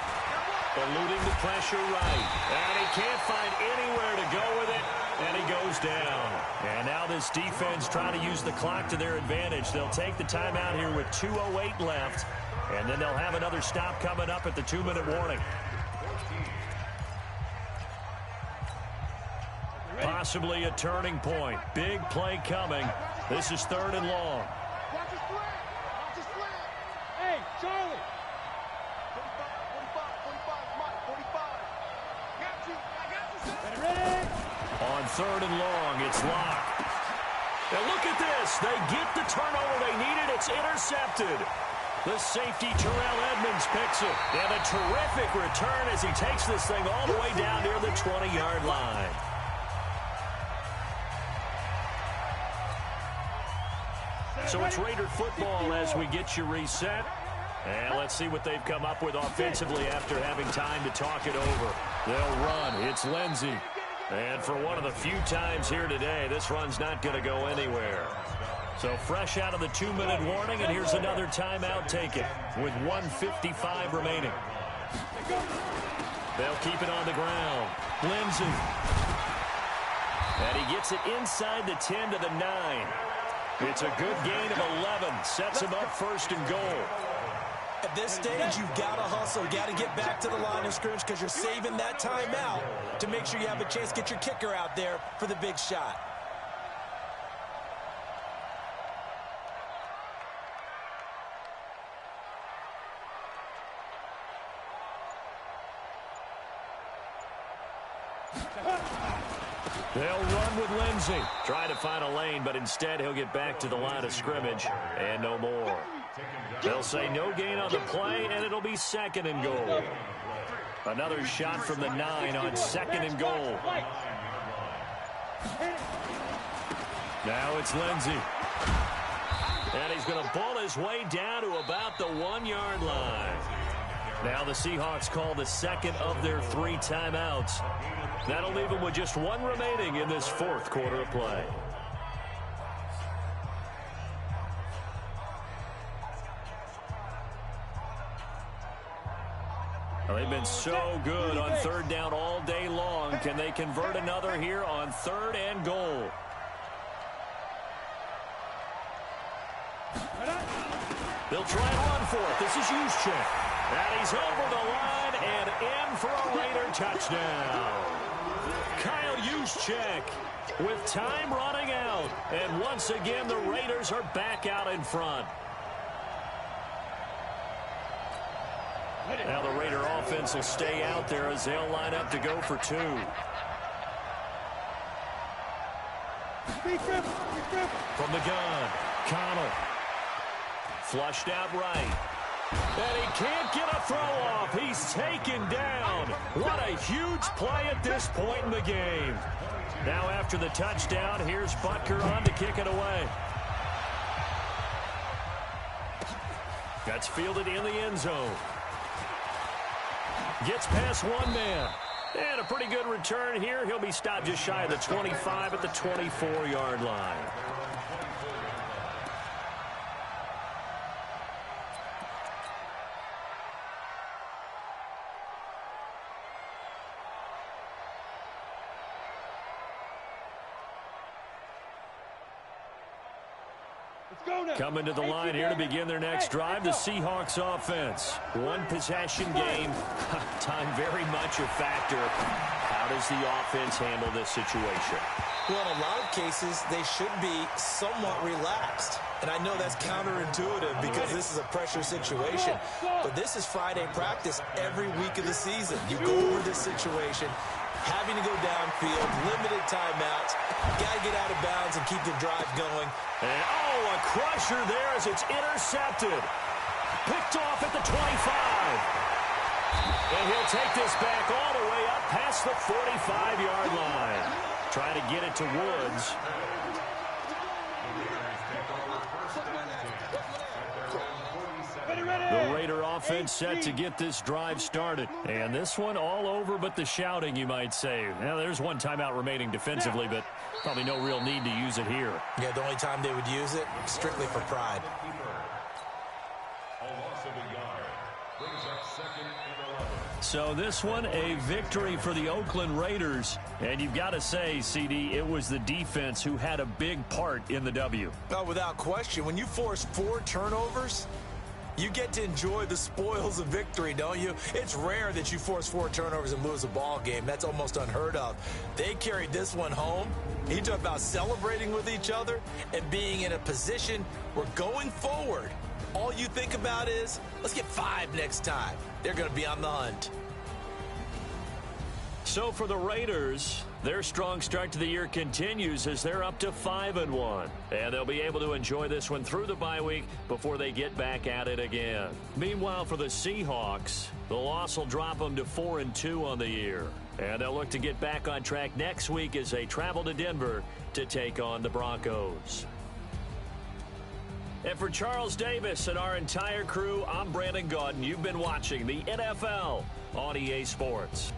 Eluding the pressure right. And he can't find anywhere to go with it. And he goes down. And now this defense trying to use the clock to their advantage. They'll take the timeout here with 2:08 left. And then they'll have another stop coming up at the 2-minute warning. Possibly a turning point. Big play coming. This is 3rd and long. Watch his slant. Watch his slant. Hey, Charlie. 45, Mike, 45. Got you. I got you, sir. Ready? On 3rd and long, it's Locke. And look at this. They get the turnover they needed. It's intercepted. The safety, Terrell Edmonds, picks it. And a terrific return as he takes this thing all the way down near the 20-yard line. So it's Raider football as we get you reset. And let's see what they've come up with offensively after having time to talk it over. They'll run. It's Lindsey. And for one of the few times here today, this run's not going to go anywhere. So fresh out of the 2-minute warning, and here's another timeout taken with 1:55 remaining. They'll keep it on the ground. Lindsey. And he gets it inside the 10 to the 9. It's a good gain of 11. Sets him up 1st and goal. At this stage, you've got to hustle. Got to get back to the line of scrimmage because you're saving that timeout to make sure you have a chance to get your kicker out there for the big shot. They'll run with Lindsey. Try to find a lane, but instead he'll get back to the line of scrimmage and no more. They'll say no gain on the play, and it'll be 2nd and goal. Another shot from the 9 on 2nd and goal. Now it's Lindsey. And he's going to pull his way down to about the 1-yard line. Now the Seahawks call the 2nd of their 3 timeouts. That'll leave them with just 1 remaining in this 4th quarter of play. Well, they've been so good on 3rd down all day long. Can they convert another here on 3rd and goal? They'll try and run for it. This is Juszczyk. And he's over the line and in for a Raider touchdown. Kyle Juszczyk with time running out. And once again, the Raiders are back out in front. Now the Raider offense will stay out there as they'll line up to go for 2. From the gun, Connell. Flushed out right. And he can't get a throw off. He's taken down. What a huge play at this point in the game. Now after the touchdown, here's Butker on to kick it away. That's fielded in the end zone. Gets past 1 man. And a pretty good return here. He'll be stopped just shy of the 25 at the 24-yard line. Coming to the line here to begin their next drive, the Seahawks offense. 1 possession game. Time very much a factor. How does the offense handle this situation? Well, in a lot of cases, they should be somewhat relaxed. And I know that's counterintuitive because this is a pressure situation. But this is Friday practice every week of the season. You go over this situation, having to go downfield, limited timeouts. Got to get out of bounds and keep the drive going. And, a crusher there as it's intercepted. Picked off at the 25. And he'll take this back all the way up past the 45-yard line. Trying to get it to Woods. The Raider offense set to get this drive started. And this one all over but the shouting, you might say. Now, there's 1 timeout remaining defensively, but probably no real need to use it here. Yeah, the only time they would use it, strictly for pride. second and 11. So this one, a victory for the Oakland Raiders. And you've got to say, CD, it was the defense who had a big part in the W. Oh, without question. When you force 4 turnovers, you get to enjoy the spoils of victory, don't you? It's rare that you force 4 turnovers and lose a ball game. That's almost unheard of. They carried this one home. You talk about celebrating with each other and being in a position where going forward, all you think about is, let's get 5 next time. They're going to be on the hunt. So for the Raiders, their strong start to the year continues as they're up to 5-1. And they'll be able to enjoy this one through the bye week before they get back at it again. Meanwhile, for the Seahawks, the loss will drop them to 4-2 on the year. And they'll look to get back on track next week as they travel to Denver to take on the Broncos. And for Charles Davis and our entire crew, I'm Brandon Gaudin. You've been watching the NFL on EA Sports.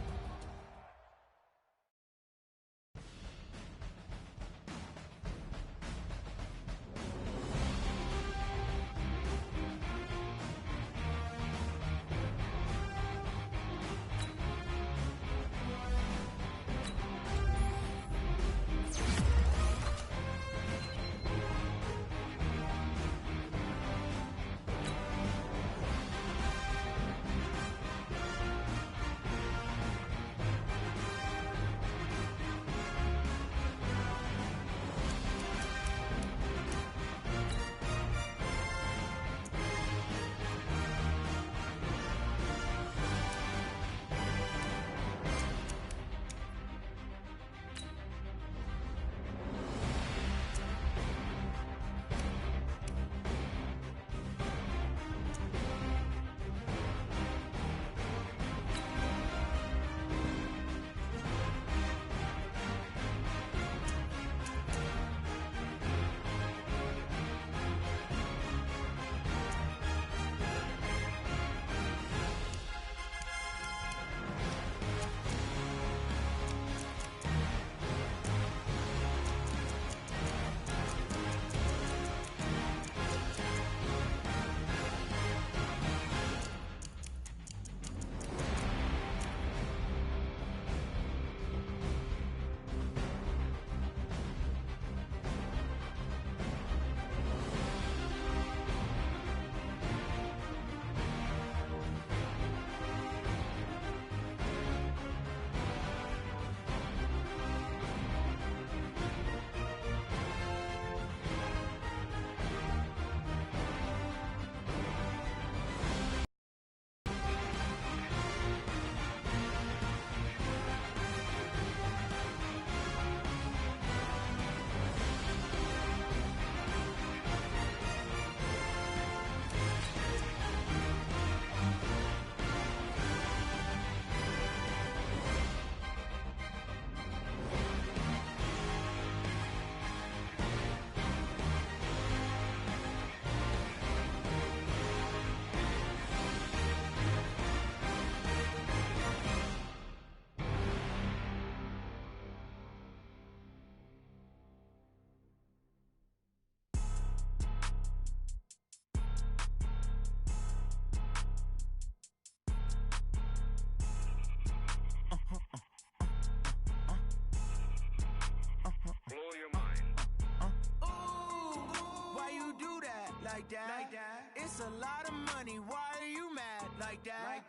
Like that. It's a lot of money. Why are you mad? Like that.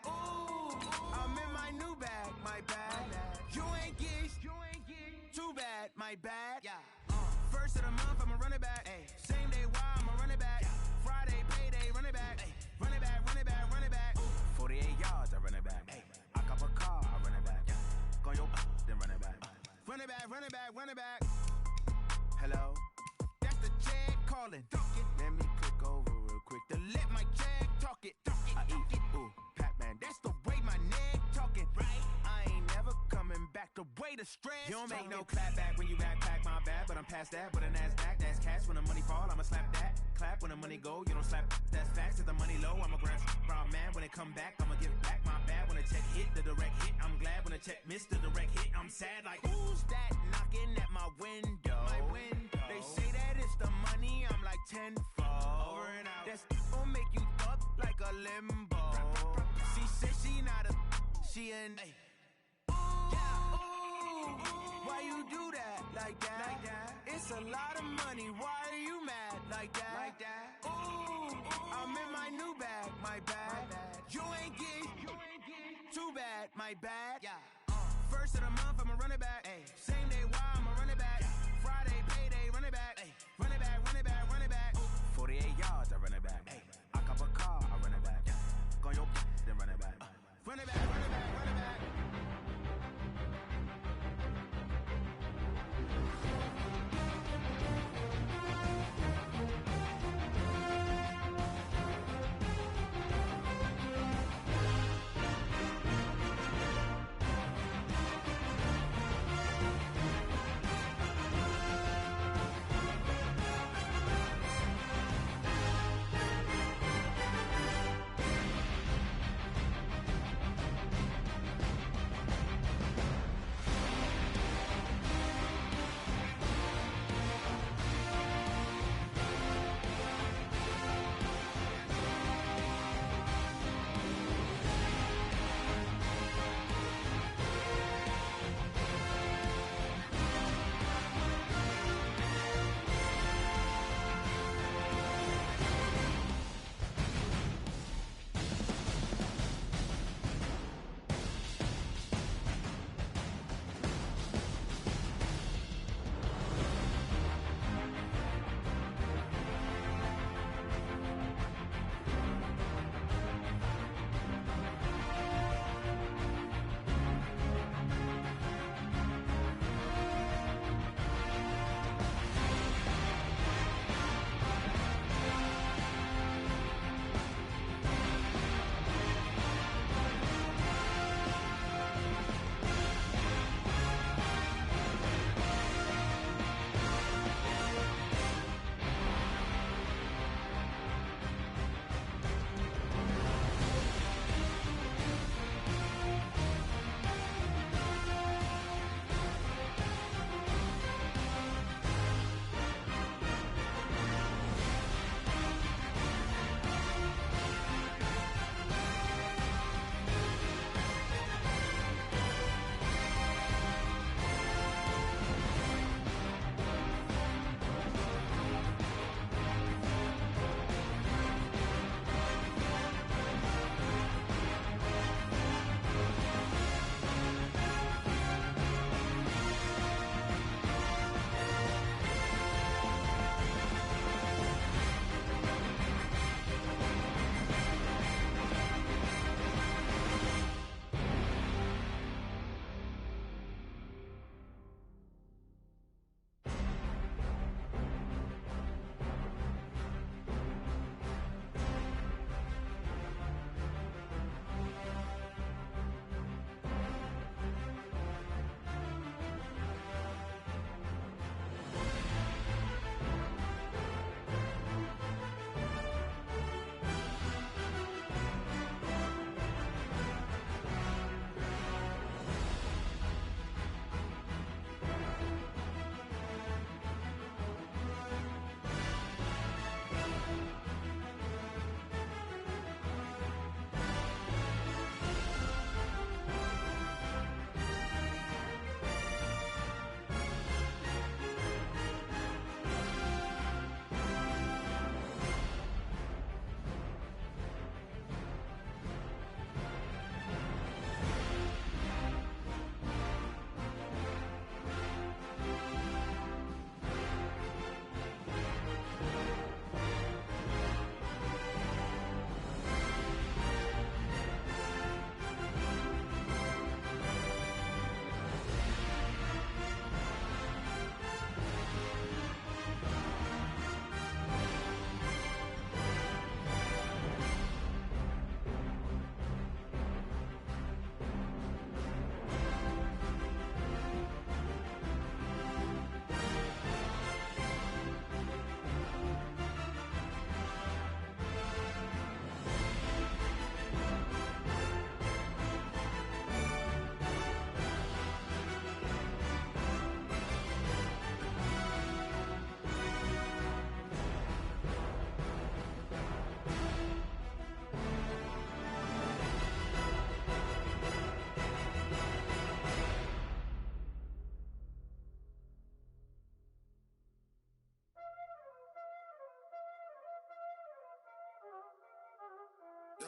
Ooh, I'm in my new bag. My bad. You ain't geeks. Too bad. My bad. Yeah. First of the month, I'ma run it back. Ay. Same day, why I'ma run it back. Friday, payday, run it back. Ay. Run it back. 48 yards, I run it back. Ay. I cop a car, I run it back. Go your then run it back. Run it back. Hello? That's the check calling. Let me click over real quick to let my check talk it. I eat, ooh, Pac-Man, that's the way my neck talking. Right? I ain't never coming back the way the stress. You don't make no clap back when you backpack, my bad, but I'm past that. With a NASDAQ, that's cash. When the money fall, I'ma slap that. Clap when the money go, you don't slap. That's facts. If the money low, I'ma grab brown man. When it come back, I'ma give back my bad. When the check hit, the direct hit, I'm glad. When the check missed the direct hit, I'm sad. Like, who's that knocking at my window? They say that it's the money, I'm like tenfold. Over and out. That's gon' make you up like a limbo. She said she not a, she an. Why you do that like that? It's a lot of money. Why are you mad like that? Ooh, I'm in my new bag, my bad. You ain't get too bad, my bad. First of the month, I'ma run it back. Same day, why I'ma run it back. Friday, payday, run it back. Run it back, run it back, run it back. 48 yards, I run it back. I cop a car, I run it back. Go your then run it back. Run it back, run it back, run it back.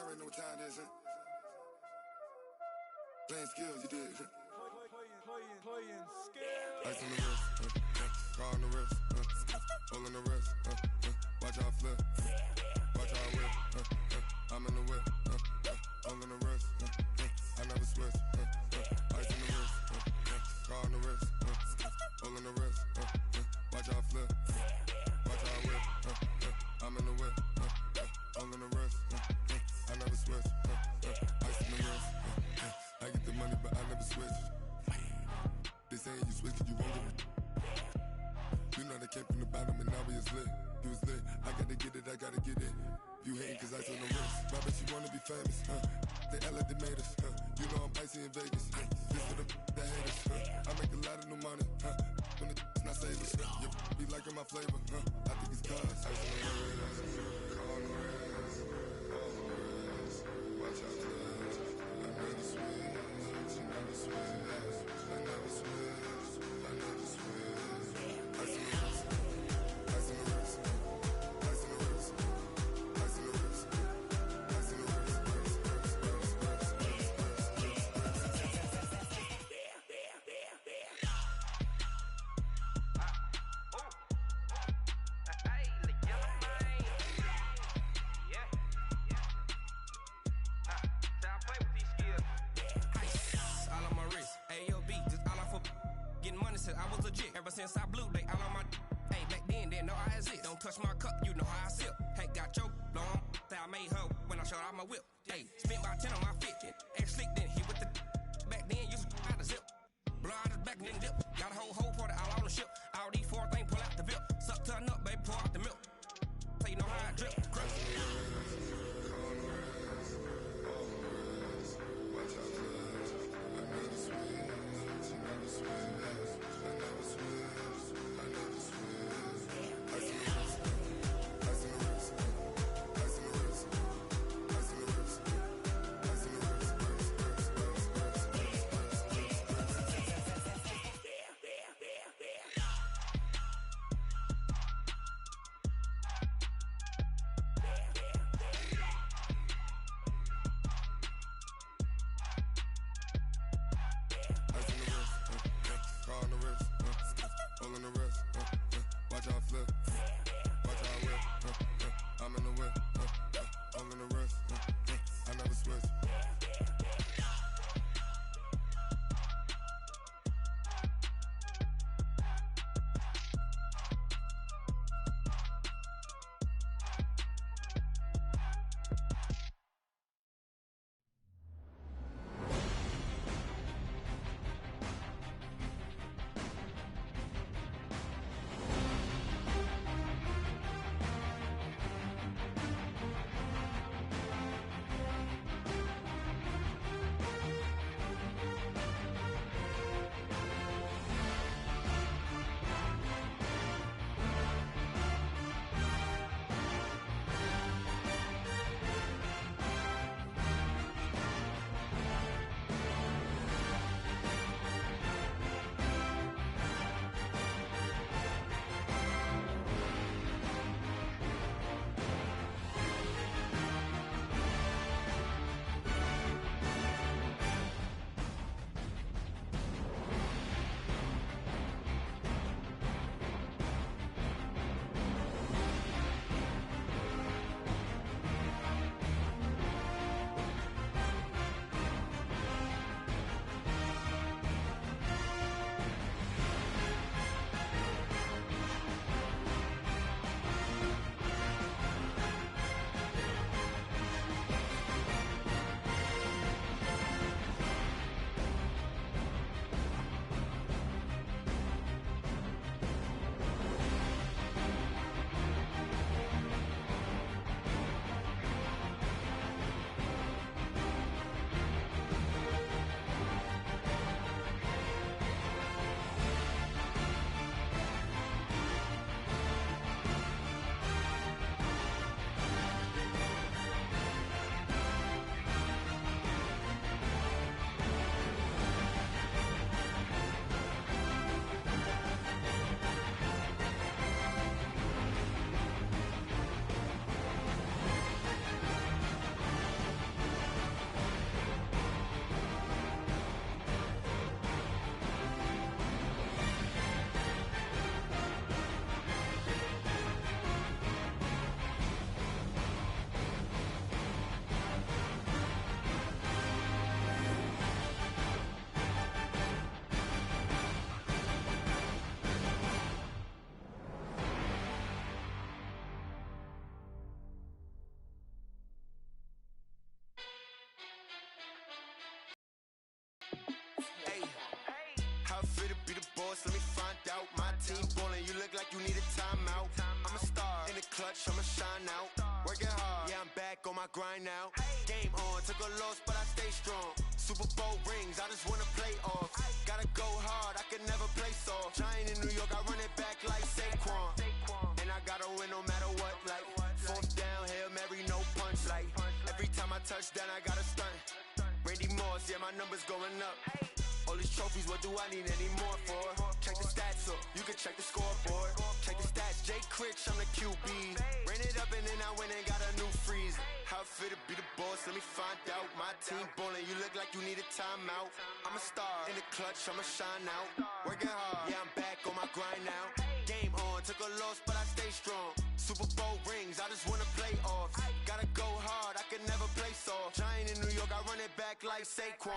already know what time it is, huh? Playing skills, you did. Playing skills. Ice on the wrist, car on the wrist, hole in the wrist, watch how I flip, watch how I whip, I'm in the whip, hole in the wrist, I never switch, ice on the wrist, car on the wrist, hole in the wrist, watch how I flip, watch how I whip, I'm in the whip, hole in the wrist, I never switch, ice on the wrist, I get the money but I never switch. They saying you switch 'cause you won't get it. You know they came from the bottom and now we is lit. You was lit, I gotta get it, I gotta get it. You hating 'cause I told the wrist. My bitch, you wanna be famous, They Ella, they made us, You know I'm icy in Vegas, This for the that hate us, I make a lot of new money, When the not savers, You be liking my flavor, I think it's cause ice on the wrist, car on the wrist, all the wrist. Watch out, cuz I never switch, I never switch. I never switch, I never switch. Ice on the wrist, ice on the wrist, ice on the wrist, ice on the wrist, ice on the wrist, I was legit. Ever since I blew, they all on my hey, back then, didn't know I exist. Don't touch my cup, you know how I sip. Hey, got your long, I made her when I showed out my whip. Hey, spent about 10 on my fit. Ex-slick, then hit with the back then, used to out the zip. Blow out his back, then dip. Got a whole party all on the ship. All these four things, pull out the VIP. Suck to a nut, baby, pour out the milk. So you know how I drip. Crush. Watch out, cuz I never switch, I never switch. I never switch, I never switch. Ice on the wrist, ice on the wrist, ice on the wrist, ice on the wrist, ice on the wrist, car on the wrist, hole in the wrist, watch how I flip, watch how I whip, I'm in the whip, hole in the wrist, I never switch. be the boss, let me find out. My team ballin', you look like you need a timeout. I'm a star, in the clutch, I'ma shine out. Working hard, yeah, I'm back on my grind now. Game on, took a loss, but I stay strong. Super Bowl rings, I just wanna play off. Gotta go hard, I can never play soft. Giant in New York, I run it back like Saquon. And I gotta win no matter what, like fourth down, Hail Mary, no punch. Like every time I touch down, I gotta stunt. Randy Moss, yeah, my numbers going up. All these trophies, what do I need any more for? Check the stats up, you can check the scoreboard. Check the stats, Jay Critch, I'm the QB. Ran it up and then I went and got a new freeze. How it feel to be the boss, let me find out. My team ballin', you look like you need a timeout. I'm a star, in the clutch, I'ma shine out. Working hard, yeah, I'm back on my grind now. Game on, took a loss, but I stay strong. Super Bowl rings, I just wanna play off. Gotta go hard, I can never play soft. Giant in New York, I run it back like Saquon.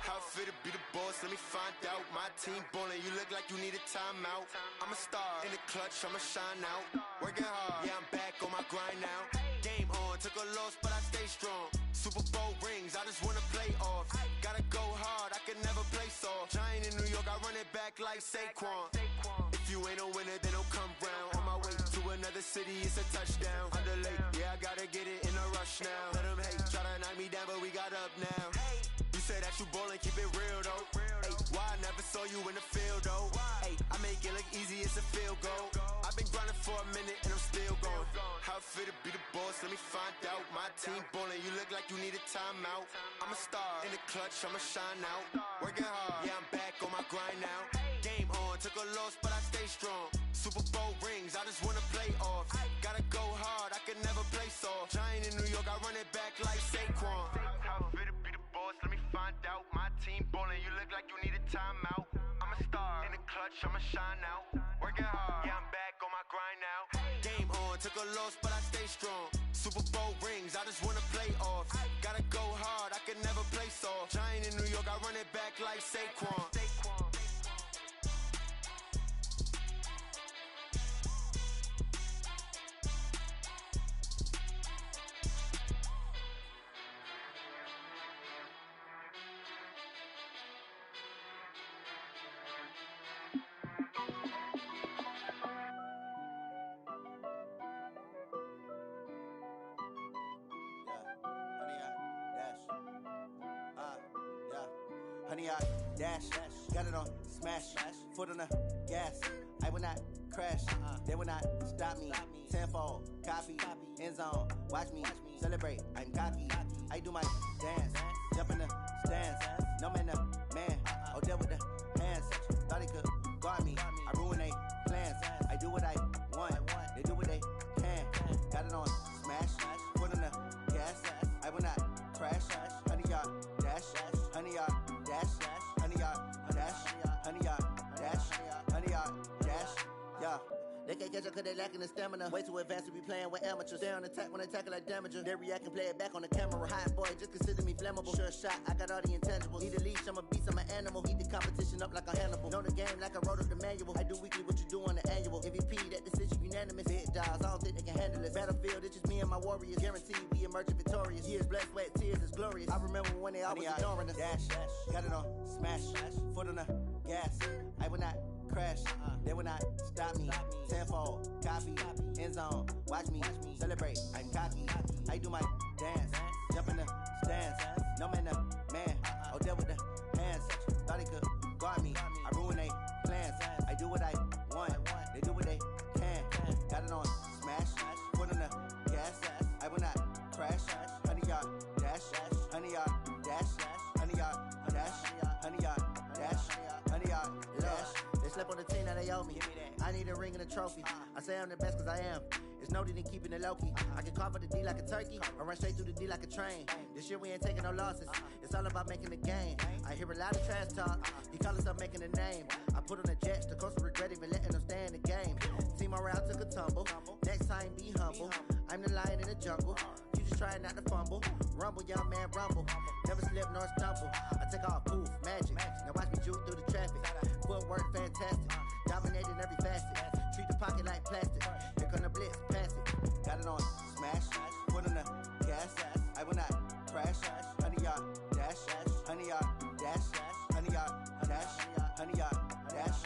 How it feel to be the boss, let me find out. My team ballin', you look like you need a timeout. I'm a star, in the clutch, I'ma shine out. Working hard, yeah, I'm back on my grind now. Game on, took a loss, but I stay strong. Super Bowl rings, I just wanna play off. Gotta go hard, I can never play soft. Giant in New York, I run it back like Saquon. If you ain't a winner, then don't come round. On my way to another city, it's a touchdown. Underlay, yeah, I gotta get it in a rush now. Let them hate, try to knock me down, but we got up now. You say that you ballin', keep it real though. Ay, why I never saw you in the field though? Ay, I make it look easy, it's a field goal. I've been grinding for a minute and I'm still going. How it feel to be the boss, let me find out. My team ballin', you look like you need a timeout. I'm a star, in the clutch, I'ma shine out. Working hard, yeah, I'm back on my grind now. Game on, took a loss, but I stay strong. Super Bowl rings, I just wanna play off. Gotta go hard, I can never play soft. Giant in New York, I run it back like Saquon. How it feel to be the boss, let me find out. My team ballin', you look like you need a timeout. I'm a star, in the clutch, I'ma shine out. Working hard, yeah, I'm back on my grind now. Game on, took a loss, but I stay strong. Super Bowl rings, I just wanna play off. Gotta go hard, I can never play soft. Giant in New York, I run it back like Saquon. Honey, I dash, got it on smash, foot on the gas. I will not crash, they will not stop me. Tenfold, copy, end zone, watch me celebrate. I'm cocky, I do my dance, jump in the stands. No man, the man, oh, deal with the hands. Thought he could guard me, I ruin they plans. I do what I want, they do what they can. Got it on smash, foot on the gas. I will not crash, honey, y'all dash, honey, y'all dash, honey, y'all dash, honey, y'all dash, honey, y'all dash, yeah. They can't catch up cause they lacking the stamina. Way too advanced to be playing with amateurs. Stay on attack when they tackle like damager. They react and play it back on the camera. Hot boy, just consider me flammable. Sure shot, I got all the intangibles. Need a leash, I'm a beast, I'm an animal. Heat the competition up like a Hannibal. Know the game like I wrote up the manual. I do weekly what you do on the annual. MVP, that decision unanimous. Hit dials, I don't think they can handle it. Battlefield, it's just me and my warriors. Guaranteed we emerging victorious. Years, blood, sweat, tears, it's glorious. I remember when they always ignoring us. Dash, got it on smash, foot on the gas. I will not crash, they will not stop me. Tenfold, copy, end zone, watch me celebrate. I'm cocky, I do my dance, jump in the stands. No man, the man, oh, deal with the hands. Thought he could guard me, I ruin they plans. I do what I want, they do what they can. Got it on smash, foot on the gas. I will not crash, honey, y'all dash, honey, y'all dash, honey, y'all dash, honey, y'all dash, honey, y'all dash. They slept on the team that they owe me. I need a ring and a trophy. I say I'm the best cause I am. It's no need in keeping it low-key. I can call for the D like a turkey, or run straight through the D like a train. This year we ain't taking no losses. It's all about making the game. I hear a lot of trash talk. He call himself making a name. I put on the Jets, the coach will regret even letting them stay in the game. Team morale took a tumble. Next time be humble. I'm the lion in the jungle. You just trying not to fumble. Rumble, young man, rumble. Never slip nor stumble. I take off, poof, magic. Now watch me juke through the traffic. Footwork fantastic. Dominating every facet. Treat the pocket like plastic. Here come the blitz, pass it. Got it on smash, foot on the gas. I will not crash. Honey, y'all dash, honey, y'all dash, honey, y'all dash, honey, y'all dash,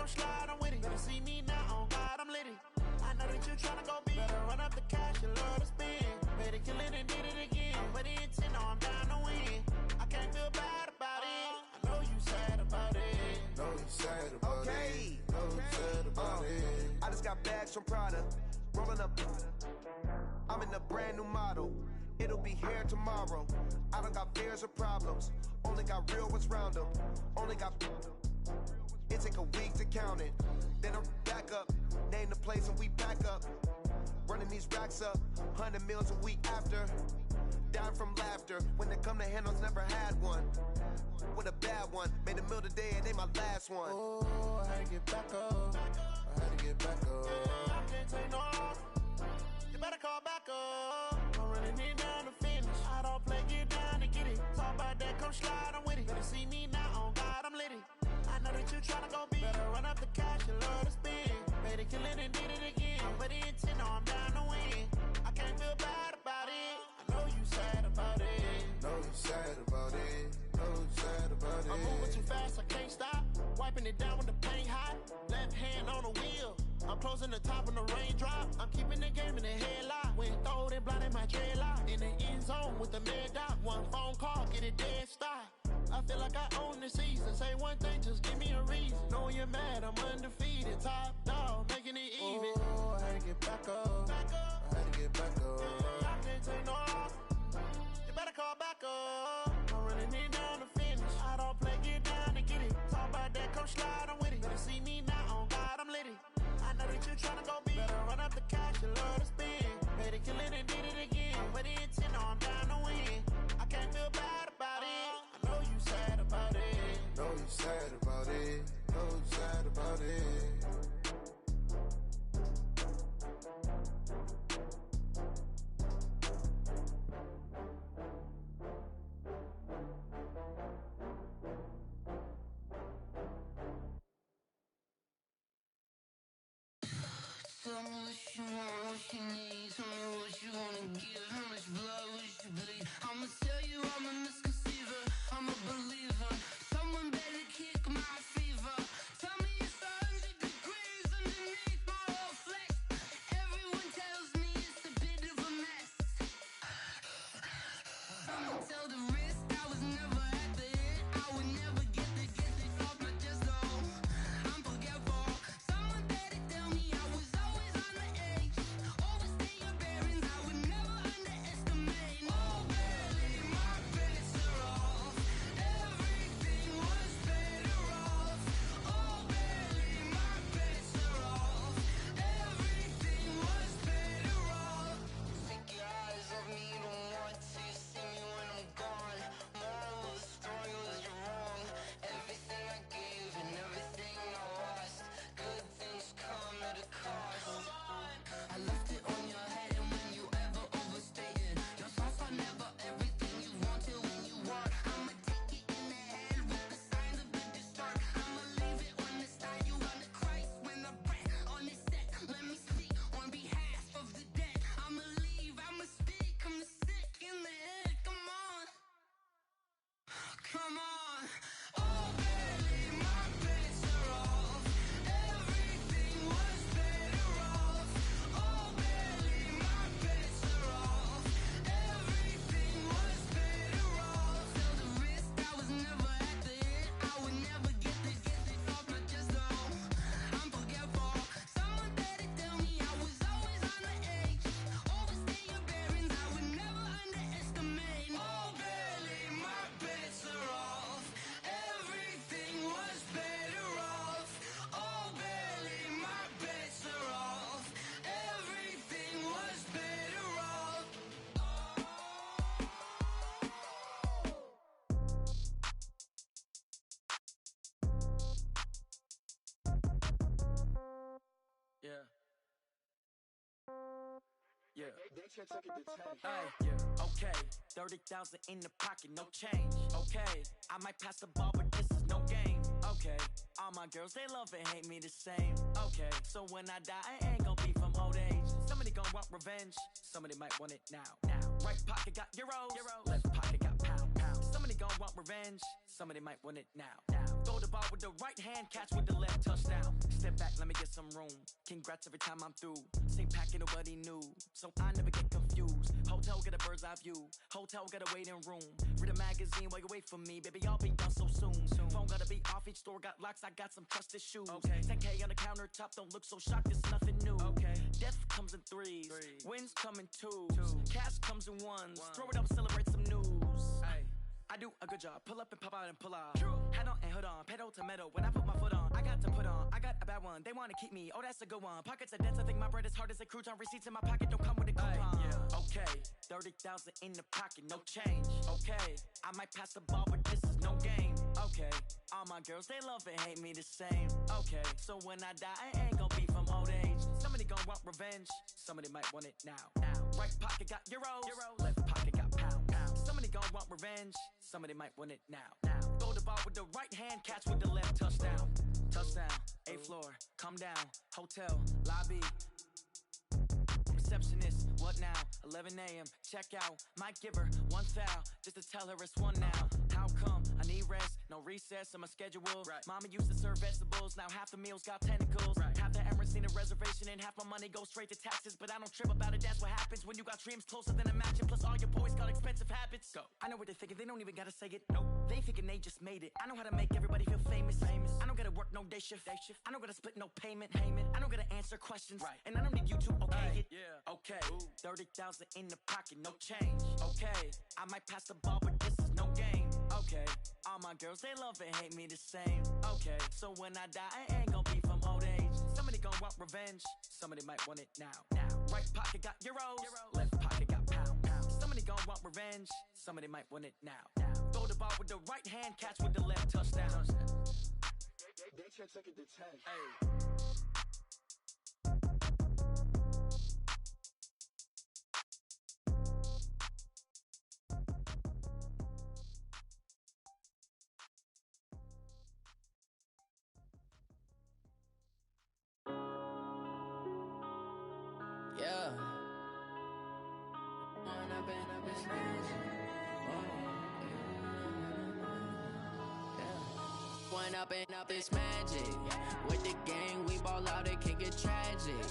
come slide, I'm with it. Better see me now, on God, I'm litty. I know that you tryna go big. Better run up the cash, you love to spend. Better kill it and did it again. But the intent, no, I'm down to win. I can't feel bad about it. I know you sad about it. Know you sad about it. Know you sad about it. I just got bags from Prada. Rolling up. I'm in a brand new model. It'll be here tomorrow. I don't got fears or problems. Only got real ones round them. Only got. It take a week to count it. Then I'm back up. Name the place and we back up. Running these racks up. 100 meals a week after. Dying from laughter. When it come to handles, never had one. With a bad one. Made a meal today and they my last one. Oh, I had to get back up. I had to get back up. I can't take no off. You better call back up. I'm running it down to finish. I don't play, get down to get it. Talk about that, come slide, I'm with it. Better see me now, on God, I'm litty. I know that you tryna go big. Better run up the cash, you love to spend. Better kill it and did it again. But the intent, no, I'm down to win. I can't feel bad about it. I know you sad about it. Know you sad about it. Know you sad about it. I'm moving too fast, I can't stop. Wiping it down when the paint hot. Left hand on the wheel. I'm closing the top when the raindrop. I'm keeping the game in the headlock. When throwed and blinded my dreadlock. In the end zone with the mad dot. One phone call, get it dead stop. I feel like I own the season. Say one thing, just give me a reason. Knowing you're mad, I'm undefeated. Top dog, making it even. Oh, I had to get back up. I had to get back up. I can't take no off. You better call back up. I'm running it down to finish. I don't play, get down to get it. Talk about that, come slide, I'm with it. Better see me now, on God, I'm litty. I know that you tryna go big. Better run up the cash, you love to spend. Better kill it and did it again. But the intent, no, I'm down to win. I can't feel bad about it. I know you sad about it. Know you sad about it. Know you sad about it. Tell me what you want, what you need. Tell me what you wanna give. How much blood would you bleed? I'ma tell you I'm a misconceiver. I'm a believer. Someone better kick my fever. Tell me it's 100 degrees underneath my whole flesh. Everyone tells me it's a bit of a mess. I'ma tell the risk I was never at the hit. I would never get this off my chest though. I'm forgetful. Someone better tell me I was always on the edge. Overstay your bearings, I would never underestimate. Oh, barely, my bets are off. Everything was better off. Oh, barely, my bets are off. Everything was better off. Take your eyes off me, don't want to see me when I'm gone. Moral of the story was you're wrong. Everything I gave and everything I lost. Good things come at a cost. I left it on your head, and when you ever overstated, your thoughts are never everything you wanted when you want. I'ma take it in the head with the signs of the distort. I'ma leave it on the side. You on the Christ when I breath on this set. Let me speak on behalf of the dead. I'ma leave, I'ma speak. I'm the sick in the head. Come on, come on. Oh, barely, my bets are off. Everything was better off. Oh, barely, my bets are off. Everything was better off. Tell the risk I was never at the hit. I would never get this off my chest though. I'm forgetful. Someone better tell me I was always on the edge. Overstay your bearings, I would never underestimate. Oh, barely, my bets are off. Everything was better off. Oh, barely, my bets are off. Everything was better off. Yeah. Yeah. Hey, yeah. Okay. 30,000 in the pocket, no change. Okay. I might pass the ball, but this is no game. Okay. All my girls, they love and hate me the same. Okay. So when I die, I ain't gonna be from old age. Somebody gonna want revenge. Somebody might want it now. Right pocket got euros. Left pocket got pound. Somebody gonna want revenge. Somebody might want it now. Throw the ball with the right hand, catch with the left, touchdown. Step back, let me get some room. Congrats every time I'm through. Same packet, nobody knew, so I never get confused. Hotel, get a bird's eye view. Hotel, get a waiting room. Read a magazine while you wait for me, baby, I'll be done so soon. Phone gotta be off, each store got locks, I got some trusted shoes. 10K on the countertop, don't look so shocked, it's nothing new. Death comes in threes, wins come in twos. Cash comes in ones, throw it up, celebrate some news. I do a good job, pull up and pop out and pull out. Head on and hood on, pedal to metal. When I put my foot on, I got to put on. I got a bad one, they wanna keep me, oh that's a good one. Pockets are dense, I think my bread is hard as a crouton. Receipts in my pocket don't come with a coupon. Okay, 30,000 in the pocket, no change. Okay, I might pass the ball, but this is no game. Okay, all my girls, they love and hate me the same. Okay, so when I die, I ain't gon' be from old age. Somebody gon' want revenge, somebody might want it now. Right pocket got euros, left pocket got pounds. Somebody gon' want revenge, somebody might want it now. Throw the ball with the right hand, catch with the left, touchdown. Touchdown, 8th floor, come down, hotel, lobby. Receptionist, what now? 11 a.m., check out. Might give her one foul, just to tell her it's one now. How come? I need rest, no recess in my schedule. Mama used to serve vegetables, now half the meals got tentacles. Half the Emirates need a reservation and half my money goes straight to taxes. But I don't trip about it, that's what happens when you got dreams closer than a mansion. Plus all your boys got expensive habits. Go. I know what they're thinking, they don't even gotta say it. Nope. They thinking they just made it. I know how to make everybody feel famous. I don't gotta work no day shift. I don't gotta split no payment. I don't gotta answer questions. And I don't need you to okay it. Okay, 30,000 in the pocket, no change. Okay, I might pass the ball, but this is no game. Okay, all my girls, they love and hate me the same. Okay, so when I die, I ain't gon' be from old age. Somebody gon' want revenge, somebody might want it now. Right pocket got euros, left pocket got pounds. Somebody gon' want revenge, somebody might want it now. Throw the ball with the right hand, catch with the left, touchdown. They can't take it to 10. Yeah. One up and up, it's magic. With the gang, we ball out, it can get tragic.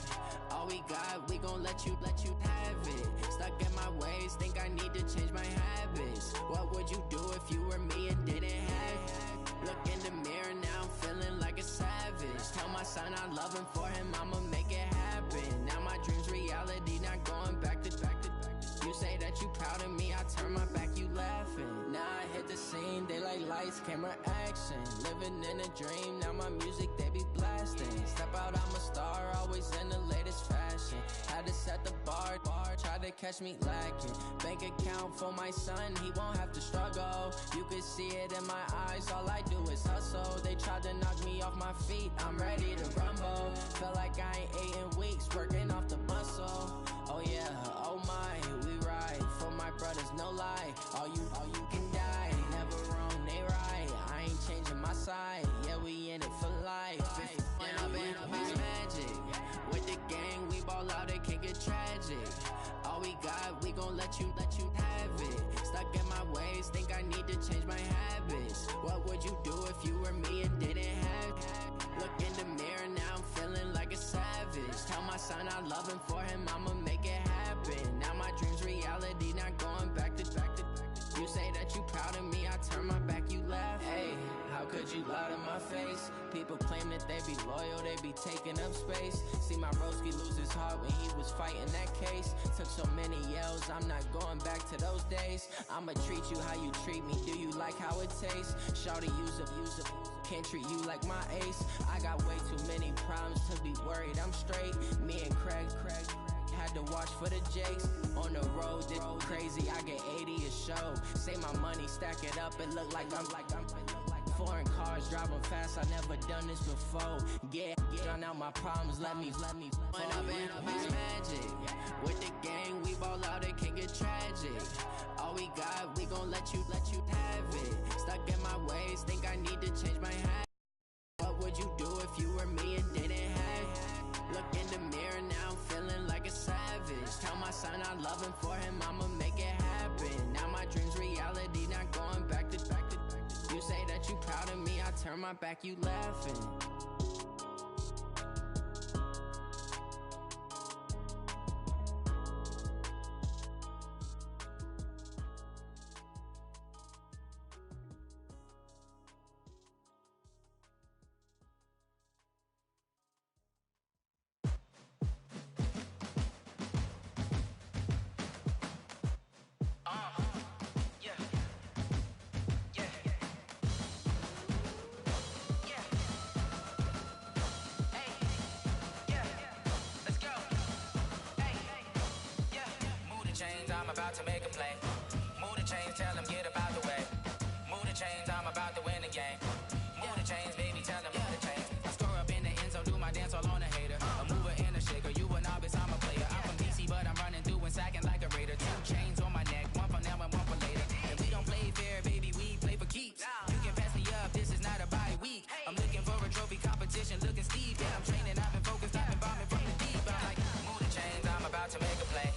All we got, we gon' let you have it. Stuck in my ways, think I need to change my habits. What would you do if you were me and didn't have it? Look in the mirror, now I'm feeling like a savage. Tell my son I love him, for him I'ma make it happen. Now my dream's reality, not going back to. You say that you proud of me, I turn my back, you laughing. Now I hit the scene, they like lights, camera, action. Living in a dream, now my music, they be blasting. Step out, I'm a star, always in the latest fashion. Had to set the bar, try to catch me lacking. Bank account for my son, he won't have to struggle. You can see it in my eyes, all I do is hustle. They tried to knock me off my feet, I'm ready to rumble. Felt like I ain't ate in weeks, working off the muscle. Oh yeah, oh my, we ride for my brothers, no lie. All you can die, never wrong, they right. I ain't changing my side, yeah, we in it for life. When up and up, it's magic. With the gang, we ball out, it can get tragic. All we got, we gon' let you have it. Stuck in my ways, think I need to change my habits. What would you do if you were me and didn't have it? Look in the mirror, now I'm feeling like a savage. Tell my son I love him, for him I'ma make it happen. Now my dream's reality, not going back to. You say that you proud of me, I turn my back, you laugh. Hey, how could you lie to my face? People claim that they be loyal, they be taking up space. See my broski lose his heart when he was fighting that case. Took so many yells, I'm not going back to those days. I'ma treat you how you treat me, do you like how it tastes? Shawty, use up, can't treat you like my ace. I got way too many problems to be worried, I'm straight. Me and Craig had to watch for the Jakes. On the road, it's crazy, I get 80 a show. Say my money, stack it up, it look like I'm foreign cars, driving fast, I never done this before. Yeah, drown out my problems, let me When up and up, it's magic. With the gang, we ball out, it can get tragic. All we got, we gon' let you have it. Stuck in my ways, think I need to change my habit. What would you do if you were me and didn't have it? Look in the mirror, now I'm feeling like a savage. Tell my son I love him, for him I'ma make it happen. Now my dream's reality, not going back to. You say that you proud of me, I turn my back, you laughing. I'm about to make a play. Move the chains, tell them get up out the way. Move the chains, I'm about to win the game. Move the chains, baby, tell them move the chains. I score up in the end zone, do my dance all on a hater. A mover and a shaker, you a novice, I'm a player. I'm from DC, but I'm running through and sacking like a raider. 2 chains on my neck, one for now and one for later. And we don't play fair, baby, we play for keeps. You can pass me up, this is not a bye week. I'm looking for a trophy competition, looking steep. Yeah, I'm training, I've been focused, I've been bombing from the deep. I'm like, move the chains, I'm about to make a play.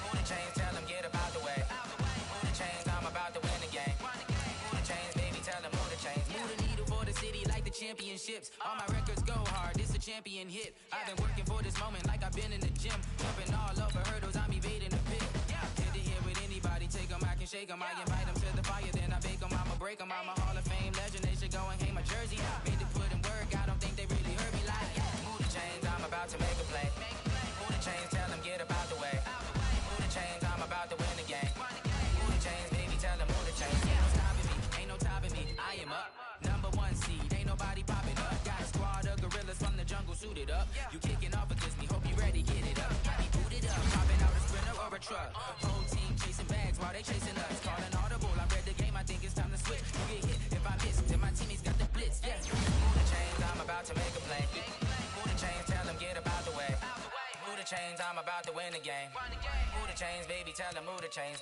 Move the chains, tell them get up out the way. Move the chains, I'm about to win the game. Move the chains, baby, tell them move the chains. Move the needle for the city like the championships. All my records go hard, this a champion hit. I've been working for this moment like I've been in the gym. Jumping all over hurdles, I'm evading the pit. Head to head with anybody, take them, I can shake them. I invite them to the fire, then I bake them, I'ma break them. I'm a Hall of Fame legend, they should go and hang my jersey. Made to put in work, I don't think they really heard me like. Move the chains, I'm about to make a play. Move the chains, tell them get up out the way. Move the chains, I'm about to win the game. Move the chains, baby, tell them move the chains. Ain't no stopping me, ain't no topping me. I am up, #1 seed, ain't nobody popping up. Got a squad of gorillas from the jungle suited up. You kicking off against me, hope you ready, get it up. I be booted up, popping out a sprinter or a truck. Whole team chasing bags while they chasing us. Calling audible, I read the game, I think it's time to switch. You get hit if I miss, then my teammates got the blitz. Yeah, move the chains, I'm about to make a play. Move the chains, tell them get up out the way. Move the chains, I'm about to win the game. Move the chains, baby, tell them move the chains.